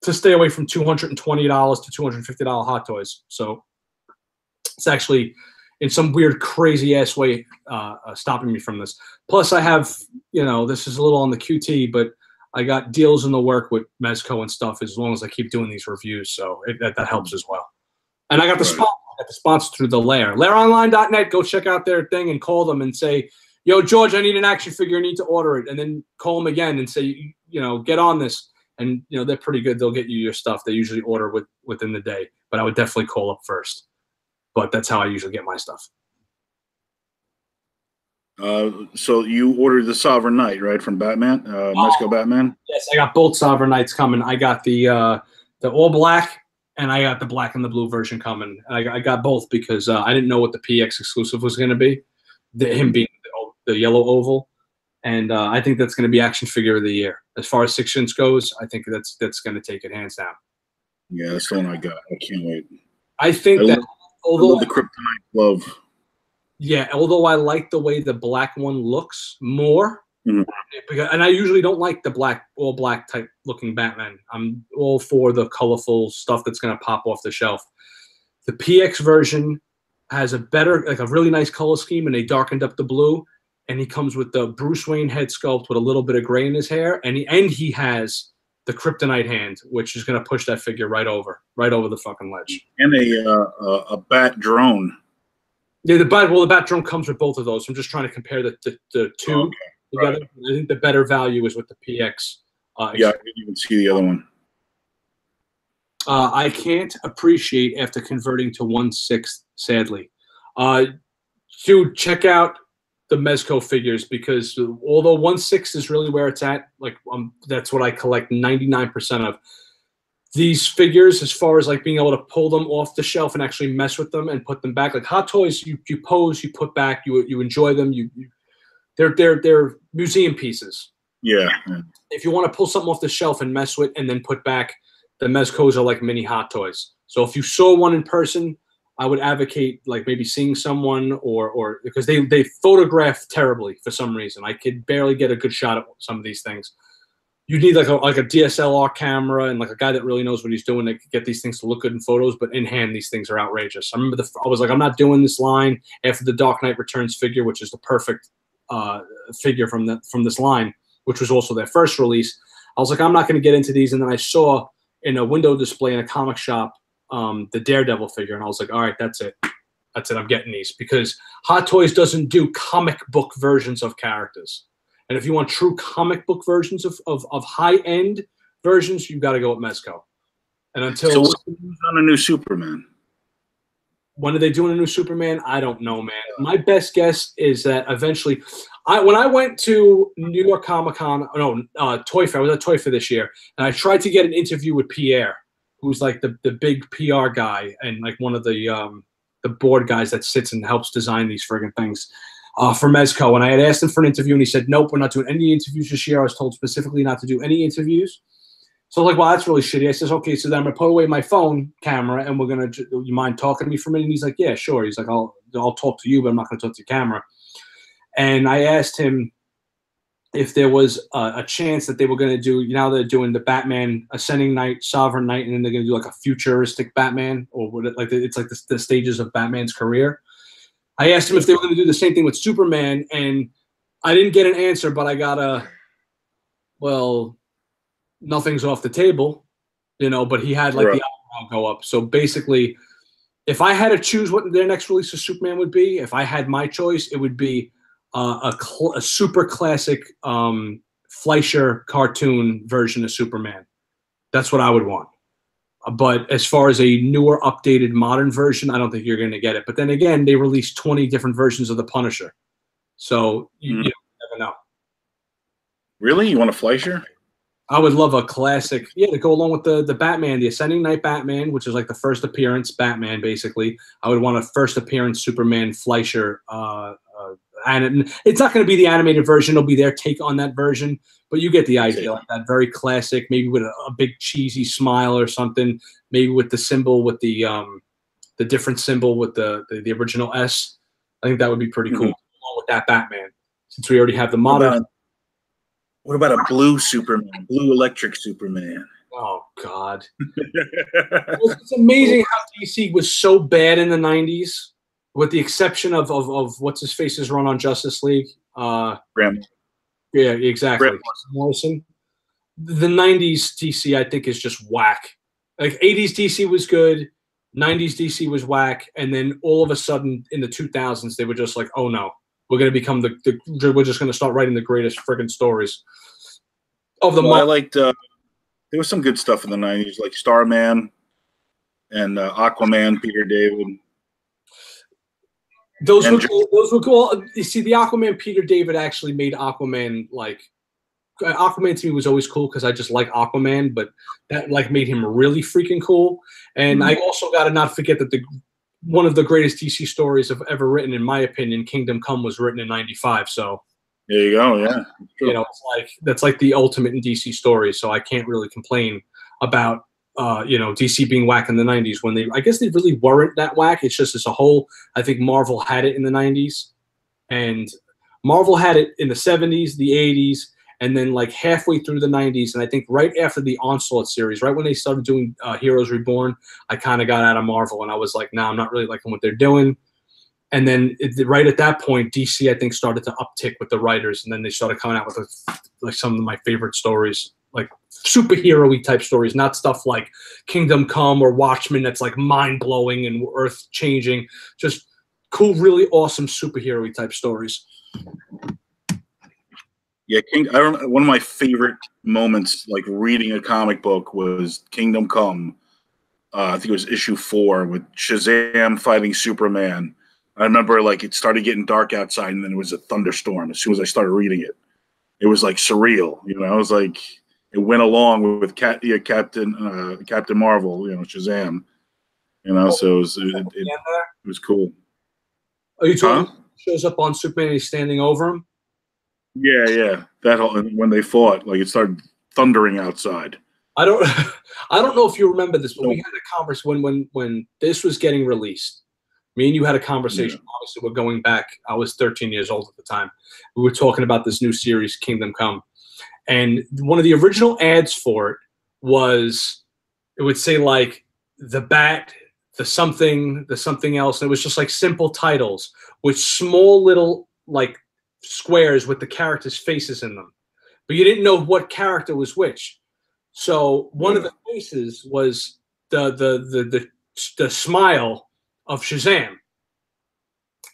to stay away from $220 to $250 Hot Toys. So it's actually, in some weird, crazy-ass way, stopping me from this. Plus, I have, this is a little on the QT, but I got deals in the work with Mezco and stuff as long as I keep doing these reviews. So that helps as well. And I got the sponsor through the Lair. LairOnline.net. Go check out their thing and call them and say, yo, George, I need an action figure. I need to order it. And then call them again and say, get on this. And, they're pretty good. They'll get you your stuff. They usually order within the day. But I would definitely call up first. But that's how I usually get my stuff. So you ordered the Sovereign Knight, right, from Batman, Mezco Batman? Yes, I got both Sovereign Knights coming. I got the all black, and I got the black and the blue version coming. And I got both because I didn't know what the PX exclusive was going to be, him being the yellow oval. And I think that's going to be action figure of the year. As far as 6-inch goes, I think that's going to take it hands down. Yeah, that's the one I got. I can't wait. I think although the Kryptonite glove. Yeah, although I like the way the black one looks more, and I usually don't like the all black type looking Batman. I'm all for the colorful stuff that's going to pop off the shelf. The PX version has a really nice color scheme, and they darkened up the blue. And he comes with the Bruce Wayne head sculpt with a little bit of gray in his hair, and he has the Kryptonite hand, which is going to push that figure right over the fucking ledge. And a bat drone. Yeah, the bat drone comes with both of those. I'm just trying to compare the two together. Right. I think the better value is with the PX. Yeah, I didn't even see the other one. I can't appreciate after converting to 1/6, sadly. Dude, check out the Mezco figures, because although 1/6 is really where it's at, like that's what I collect 99% of. These figures, as far as like being able to pull them off the shelf and actually mess with them and put them back, like Hot Toys, you pose, you put back, you enjoy them, they're museum pieces. Yeah. If you want to pull something off the shelf and mess with and then put back, the Mezcos are like mini Hot Toys. So if you saw one in person, I would advocate like maybe seeing someone, or because they photograph terribly for some reason. I could barely get a good shot at some of these things. You need like a DSLR camera and like a guy that really knows what he's doing to get these things to look good in photos. But in hand, these things are outrageous. I remember I was like, I'm not doing this line after the Dark Knight Returns figure, which is the perfect figure from this line, which was also their first release. I was like, I'm not going to get into these. And then I saw in a window display in a comic shop the Daredevil figure, and I was like, all right, that's it. I'm getting these, because Hot Toys doesn't do comic book versions of characters. And if you want true comic book versions of high-end versions, you've got to go with Mezco. And until so what's on a new Superman? When are they doing a new Superman? I don't know, man. My best guess is that eventually, when I went to New York Comic Con, Toy Fair, I was at Toy Fair this year, and I tried to get an interview with Pierre, who's like the big PR guy and like one of the board guys that sits and helps design these friggin' things. For Mezco, and I had asked him for an interview, and he said, nope, we're not doing any interviews this year. I was told specifically not to do any interviews. So I was like, well, that's really shitty. I says, okay, so then I'm going to put away my phone camera, and we're going to, you mind talking to me for a minute? And he's like, yeah, sure. He's like, I'll talk to you, but I'm not going to talk to the camera. And I asked him if there was a chance that they were going to do, they're doing the Batman Ascending Knight, Sovereign Knight, and then they're going to do like a futuristic Batman, or what it's like the stages of Batman's career. I asked him if they were going to do the same thing with Superman, and I didn't get an answer, but I got nothing's off the table, but he had like the eyebrow go up. So basically, if I had to choose what their next release of Superman would be, if I had my choice, it would be a super classic Fleischer cartoon version of Superman. That's what I would want. But as far as a newer, updated, modern version, I don't think you're going to get it. But then again, they released 20 different versions of the Punisher. So you never know. Really? You want a Fleischer? I would love a classic, to go along with the Batman, the Ascending Knight Batman, which is like the first appearance Batman, basically. I would want a first appearance Superman Fleischer. And it's not going to be the animated version. It'll be their take on that version. But you get the idea, like that very classic, maybe with a big cheesy smile or something, maybe with the symbol, with the different symbol with the original S. I think that would be pretty cool, along with that Batman, since we already have the modern. What about a blue Superman, blue electric Superman? Oh, God. It's amazing how DC was so bad in the 90s, with the exception of what's-his-face's run on Justice League. Graham. Yeah, exactly. Morrison. The 90s DC, I think, is just whack. Like, 80s DC was good, 90s DC was whack, and then all of a sudden, in the 2000s, they were just like, oh, no. We're going to become we're just going to start writing the greatest friggin' stories of the I liked, there was some good stuff in the 90s, like Starman and Aquaman, Peter David. Those were cool. You see, the Aquaman Peter David actually made Aquaman Aquaman to me was always cool because I just like Aquaman, but that made him really freaking cool. And I also got to not forget that one of the greatest DC stories I've ever written, in my opinion, Kingdom Come, was written in '95. So there you go. Yeah, that's like the ultimate in DC stories. So I can't really complain about DC being whack in the 90s when I guess they really weren't that whack. It's just as a whole, I think Marvel had it in the 90s, and Marvel had it in the 70s, the 80s, and then like halfway through the 90s. And I think right after the Onslaught series, right when they started doing Heroes Reborn, I kind of got out of Marvel and I was like, nah, I'm not really liking what they're doing. And then right at that point, DC, I think, started to uptick with the writers, and then they started coming out with some of my favorite stories, like superhero-y type stories, not stuff like Kingdom Come or Watchmen that's like mind-blowing and earth-changing, just cool, really awesome superhero-y type stories. Yeah, one of my favorite moments, like reading a comic book, was Kingdom Come, I think it was issue 4 with Shazam fighting Superman. I remember like it started getting dark outside, and then it was a thunderstorm. As soon as I started reading it, it was like surreal. You know, it was like it went along with Captain Marvel. You know, Shazam. You know, so it was cool. Are you talking? Shows up on Superman and he's standing over him. Yeah. That whole, when they fought, like it started thundering outside. I don't know if you remember this, but we had a conversation when this was getting released. Me and you had a conversation. Yeah. Obviously, we're going back. I was 13 years old at the time. We were talking about this new series, Kingdom Come, and one of the original ads for it was, it would say like the bat, the something else, and it was just like simple titles with small little like squares with the characters' faces in them, but you didn't know what character was which. So one of the faces was the smile of Shazam.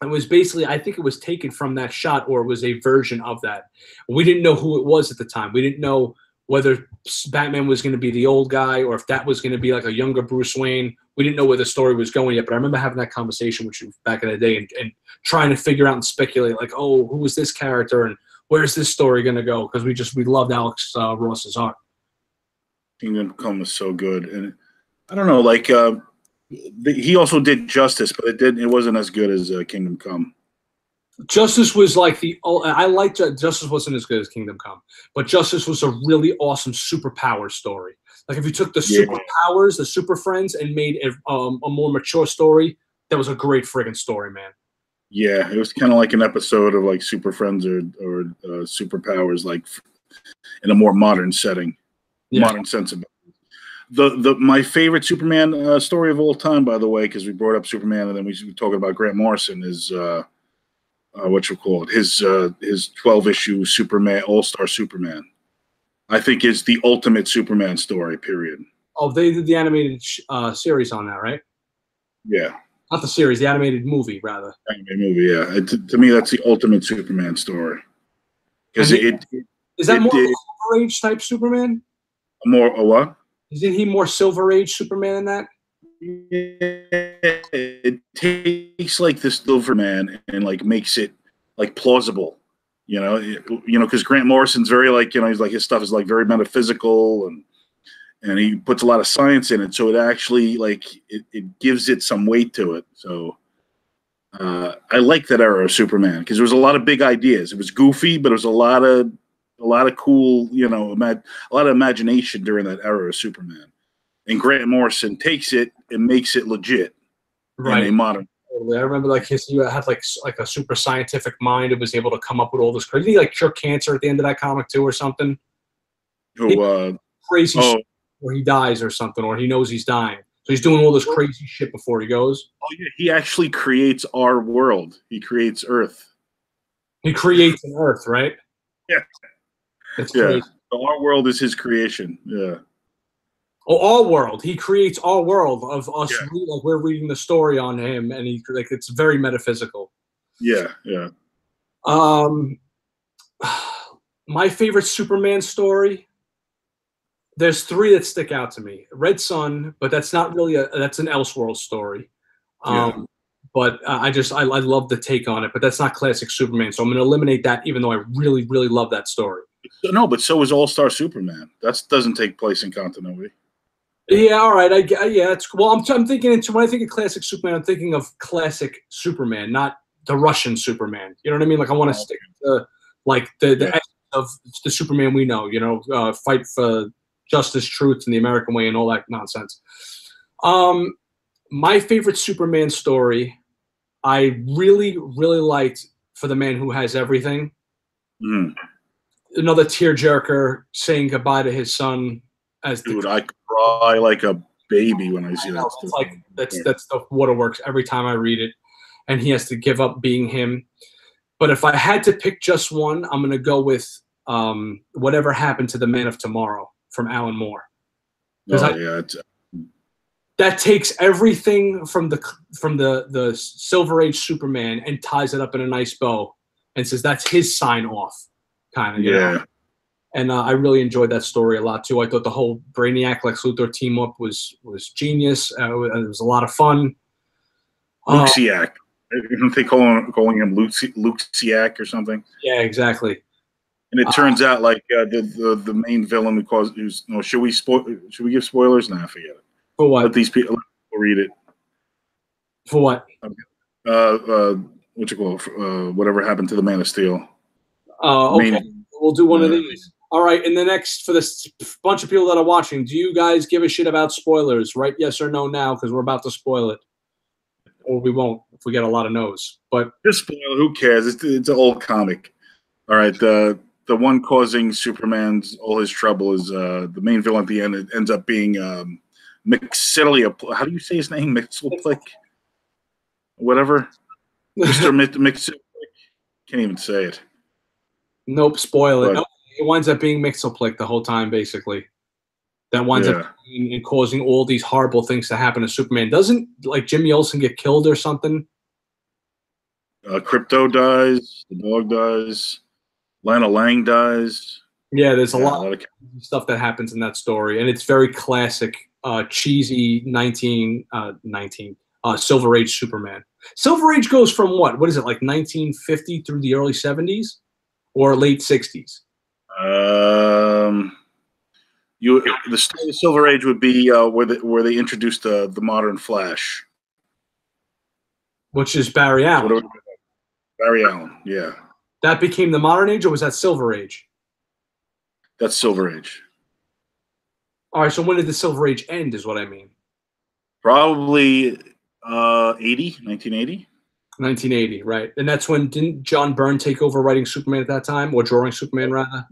It was basically, I think it was taken from that shot, or it was a version of that. We didn't know who it was at the time. We didn't know whether Batman was going to be the old guy or if that was going to be like a younger Bruce Wayne. We didn't know where the story was going yet, but I remember having that conversation with you back in the day and trying to figure out and speculate, like, oh, who is this character and where's this story going to go? Because we loved Alex Ross's art. Kingdom Come was so good, and I don't know, like he also did Justice, but it wasn't as good as Kingdom Come. Justice was like I liked Justice wasn't as good as Kingdom Come, but Justice was a really awesome superpower story. Like if you took the superpowers, the Super Friends, and made a more mature story, that was a great friggin' story, man. Yeah, it was kind of like an episode of like Super Friends or Superpowers, like in a more modern setting, modern sensibility. My favorite Superman story of all time, by the way, because we brought up Superman and then we were talking about Grant Morrison, is what you call it, his 12-issue Superman, All-Star Superman. I think is the ultimate Superman story, period. Oh, they did the animated series on that, right? Yeah. Not the series, the animated movie, rather. Animated movie, yeah. To me, that's the ultimate Superman story. Because is that more Silver Age type Superman? More a what? Isn't he more Silver Age Superman than that? It takes like this Silverman and like makes it like plausible, you know, because Grant Morrison's very like, he's like, his stuff is like very metaphysical and he puts a lot of science in it, so it actually like it gives it some weight to it. So I like that era of Superman because there was a lot of big ideas. It was goofy, but it was a lot of cool, a lot of imagination during that era of Superman. And Grant Morrison takes it and makes it legit, right? In a modern. I remember like he had like a super scientific mind and was able to come up with all this crazy. Did he like cure cancer at the end of that comic too, or something? Crazy shit where he dies or something, or he knows he's dying, so he's doing all this crazy shit before he goes. Oh yeah, he actually creates our world. He creates Earth. He creates an Earth, right? Yeah. That's crazy. So our world is his creation. Yeah. Oh, our world. He creates our world of us. Yeah. Like we're reading the story on him, and it's very metaphysical. Yeah. My favorite Superman story. There's 3 that stick out to me. Red Sun, but that's not really that's an Elseworld story. But I love the take on it, but that's not classic Superman. So I'm going to eliminate that, even though I really, really love that story. No, but so is All-Star Superman. That doesn't take place in continuity. Yeah, all right. It's well. I'm thinking when I think of classic Superman, I'm thinking of classic Superman, not the Russian Superman. You know what I mean? Like I want to stick to like the essence of the Superman we know. Fight for justice, truth, and the American way, and all that nonsense. My favorite Superman story, I really, really liked For the Man Who Has Everything. Another tearjerker saying goodbye to his son. Dude, I cry like a baby when I see that. It's like that's the waterworks every time I read it, and he has to give up being him. But if I had to pick just one, I'm going to go with Whatever Happened to the Man of Tomorrow from Alan Moore. That takes everything from the Silver Age Superman and ties it up in a nice bow and says that's his sign off, kind of. You know? And I really enjoyed that story a lot too. I thought the whole Brainiac Lex Luthor team up was genius. It was a lot of fun. Luxiac. They calling him Luxiac or something. Yeah, exactly. And it turns out like the main villain who's no. Should we give spoilers? Nah, forget it. For what? Let these people read it. For what? What you call it? Whatever happened to the Man of Steel? Okay. We'll do one of these. All right. And the next, for this bunch of people that are watching, do you guys give a shit about spoilers? Write yes or no now, because we're about to spoil it. Or we won't if we get a lot of no's. But just spoil. Who cares? It's an old comic. All right. The one causing Superman's all his trouble is the main villain at the end. It ends up being Mixilioplik. How do you say his name? Mixilioplik? Whatever. Mr. Mixilioplik. Can't even say it. Nope, spoil it. Nope, it winds up being Mixilioplik the whole time, basically. That winds up and causing all these horrible things to happen to Superman. Doesn't like Jimmy Olsen get killed or something? Crypto dies. The dog dies. Lana Lang dies. Yeah, there's a lot of stuff that happens in that story, and it's very classic, cheesy 19 Silver Age Superman. Silver Age goes from what? What is it, like 1950 through the early 70s? Or late 60s? The start of Silver Age would be where they introduced the modern Flash, which is Barry Allen. Barry Allen, yeah. That became the modern age, or was that Silver Age? That's Silver Age. All right. So when did the Silver Age end? Is what I mean. Probably 1980. 1980, right? And that's when didn't John Byrne take over writing Superman at that time, or drawing Superman rather?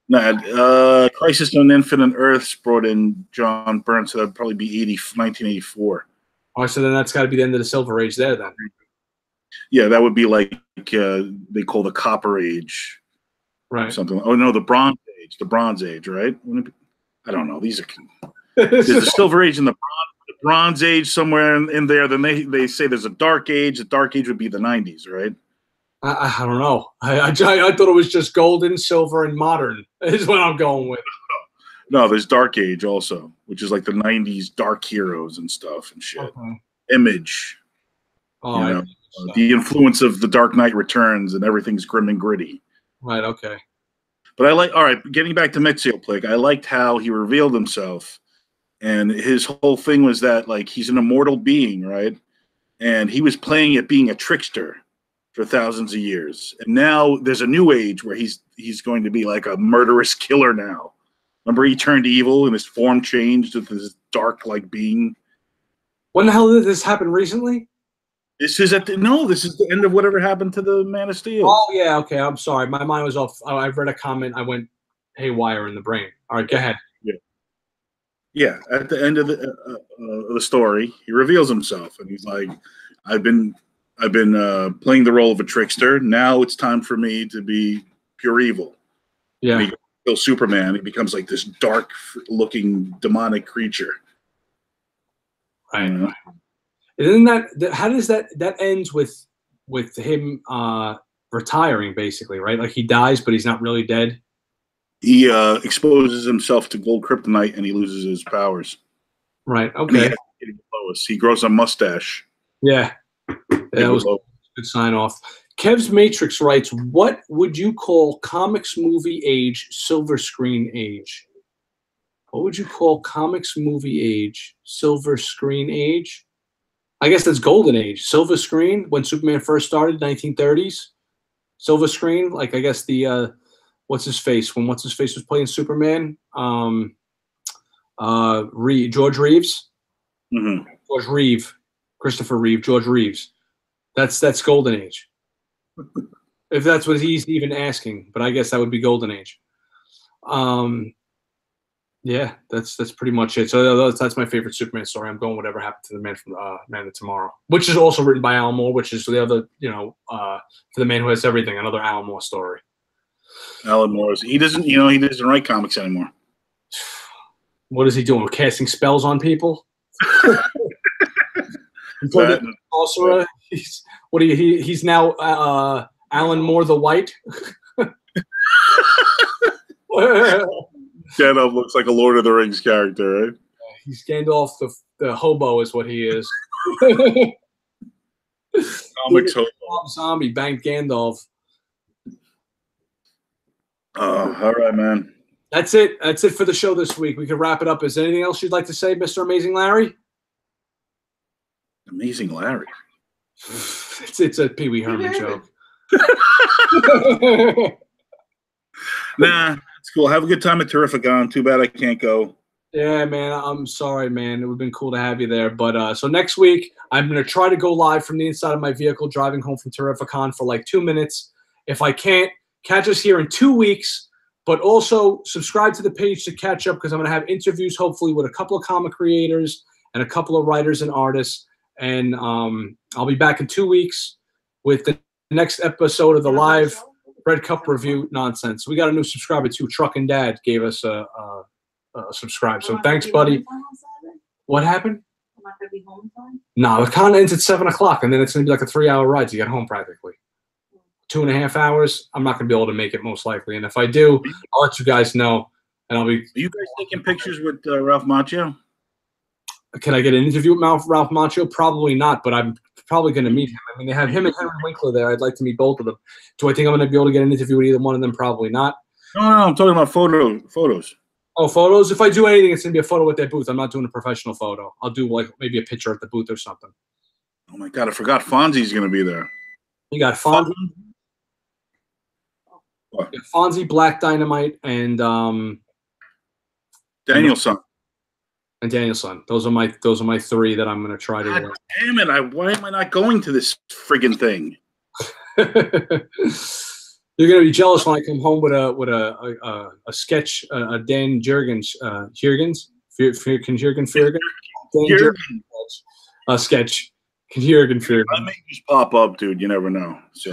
No, Crisis on Infinite Earths brought in John Byrne, so that'd probably be 1984. All right, so then that's got to be the end of the Silver Age there, then. Yeah, that would be like they call the Copper Age, right? Something. Oh no, the Bronze Age. The Bronze Age, right? I don't know. These are there's the Silver Age and the Bronze Age somewhere in there. Then they say there's a Dark Age. The Dark Age would be the 90s, right? I don't know. I thought it was just golden, silver, and modern is what I'm going with. No, there's Dark Age also, which is like the 90s dark heroes and stuff and shit. Okay. Image. Oh, the influence of The Dark Knight Returns and everything's grim and gritty. Right, okay. But all right, getting back to Mixilioplik, I liked how he revealed himself. And his whole thing was that, like, he's an immortal being, right? And he was playing at being a trickster for thousands of years. And now there's a new age where he's going to be like a murderous killer now. Remember, he turned evil and his form changed with this dark, like, being. When the hell did this happen recently? This is this is the end of whatever happened to the Man of Steel. Oh, yeah, okay. I'm sorry. My mind was off. I read a comment. I went haywire in the brain. All right, go ahead. Yeah, at the end of the story, he reveals himself, and he's like, "I've been playing the role of a trickster. Now it's time for me to be pure evil." Yeah, and he kills Superman. He becomes like this dark-looking demonic creature. Right. And then how does that ends with him retiring, basically, right? Like he dies, but he's not really dead. He exposes himself to gold kryptonite and he loses his powers. Right. Okay. He grows a mustache. Yeah. That was a good sign off. Kev's Matrix writes, what would you call comics movie age, silver screen age? What would you call comics movie age, silver screen age? I guess that's golden age. Silver screen, when Superman first started, 1930s. Silver screen, like I guess the what's his face was playing Superman? George Reeves. Mm-hmm. Christopher Reeve, George Reeves. That's golden age. If that's what he's even asking, but I guess that would be golden age. Yeah, that's pretty much it. So that's my favorite Superman story. I'm going whatever happened to the Man from Man of Tomorrow, which is also written by Alan Moore, which is the other, for the Man Who Has Everything, another Alan Moore story. Alan Moore, he doesn't write comics anymore. What is he doing? Casting spells on people? Sorcerer. He's now Alan Moore the White. Gandalf looks like a Lord of the Rings character, right? He's Gandalf the hobo is what he is. Comics hobo. Zombie banked Gandalf. All right, man. That's it. That's it for the show this week. We can wrap it up. Is there anything else you'd like to say, Mr. Amazing Larry? Amazing Larry. It's a Pee Wee Herman joke. Nah, it's cool. Have a good time at Terrificon. Too bad I can't go. Yeah, man. I'm sorry, man. It would have been cool to have you there. But so next week, I'm going to try to go live from the inside of my vehicle driving home from Terrificon for like 2 minutes. If I can't, catch us here in 2 weeks. But also subscribe to the page to catch up because I'm going to have interviews, hopefully, with a couple of comic creators and a couple of writers and artists. And I'll be back in 2 weeks with the next episode of the live Red Cup review nonsense. We got a new subscriber too. Truckin' Dad gave us a subscribe. So thanks, buddy. What happened? Am I going to be home in time? No, the con ends at 7 o'clock, and then it's going to be like a 3-hour ride to get home practically. 2.5 hours. I'm not going to be able to make it most likely. And if I do, I'll let you guys know. And I'll be. Are you guys taking pictures with Ralph Macchio? Can I get an interview with Ralph Macchio? Probably not, but I'm probably going to meet him. I mean, they have him and Henry Winkler there. I'd like to meet both of them. Do I think I'm going to be able to get an interview with either one of them? Probably not. No, I'm talking about photos. Oh, photos? If I do anything, it's going to be a photo at their booth. I'm not doing a professional photo. I'll do like maybe a picture at the booth or something. Oh, my God. I forgot Fonzie's going to be there. You got Fonzie. Fonzie, Black Dynamite, and Danielson. And Danielson. Those are my three that I'm going to try to. God damn it! Why am I not going to this friggin' thing? You're going to be jealous when I come home with a sketch, a Dan Jurgens, a sketch. That may just pop up, dude. You never know. So.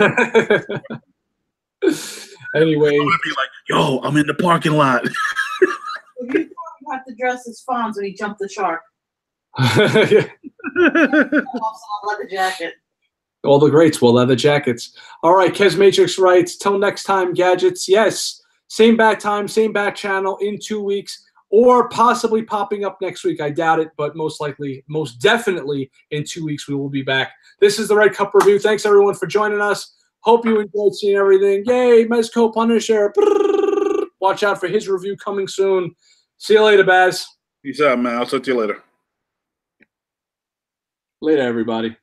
Anyway, I'm gonna be like, "Yo, I'm in the parking lot." You have to dress as Fonz when he jumped the shark. Yeah. Leather jacket. All the greats wear leather jackets. All right, Kez Matrix writes, till next time, gadgets. Yes, same bat time, same bat channel in 2 weeks, or possibly popping up next week. I doubt it, but most likely, most definitely in 2 weeks, we will be back. This is the Red Cup Review. Thanks, everyone, for joining us. Hope you enjoyed seeing everything. Yay, Mezco Punisher. Watch out for his review coming soon. See you later, Baz. Peace out, man. I'll talk to you later. Later, everybody.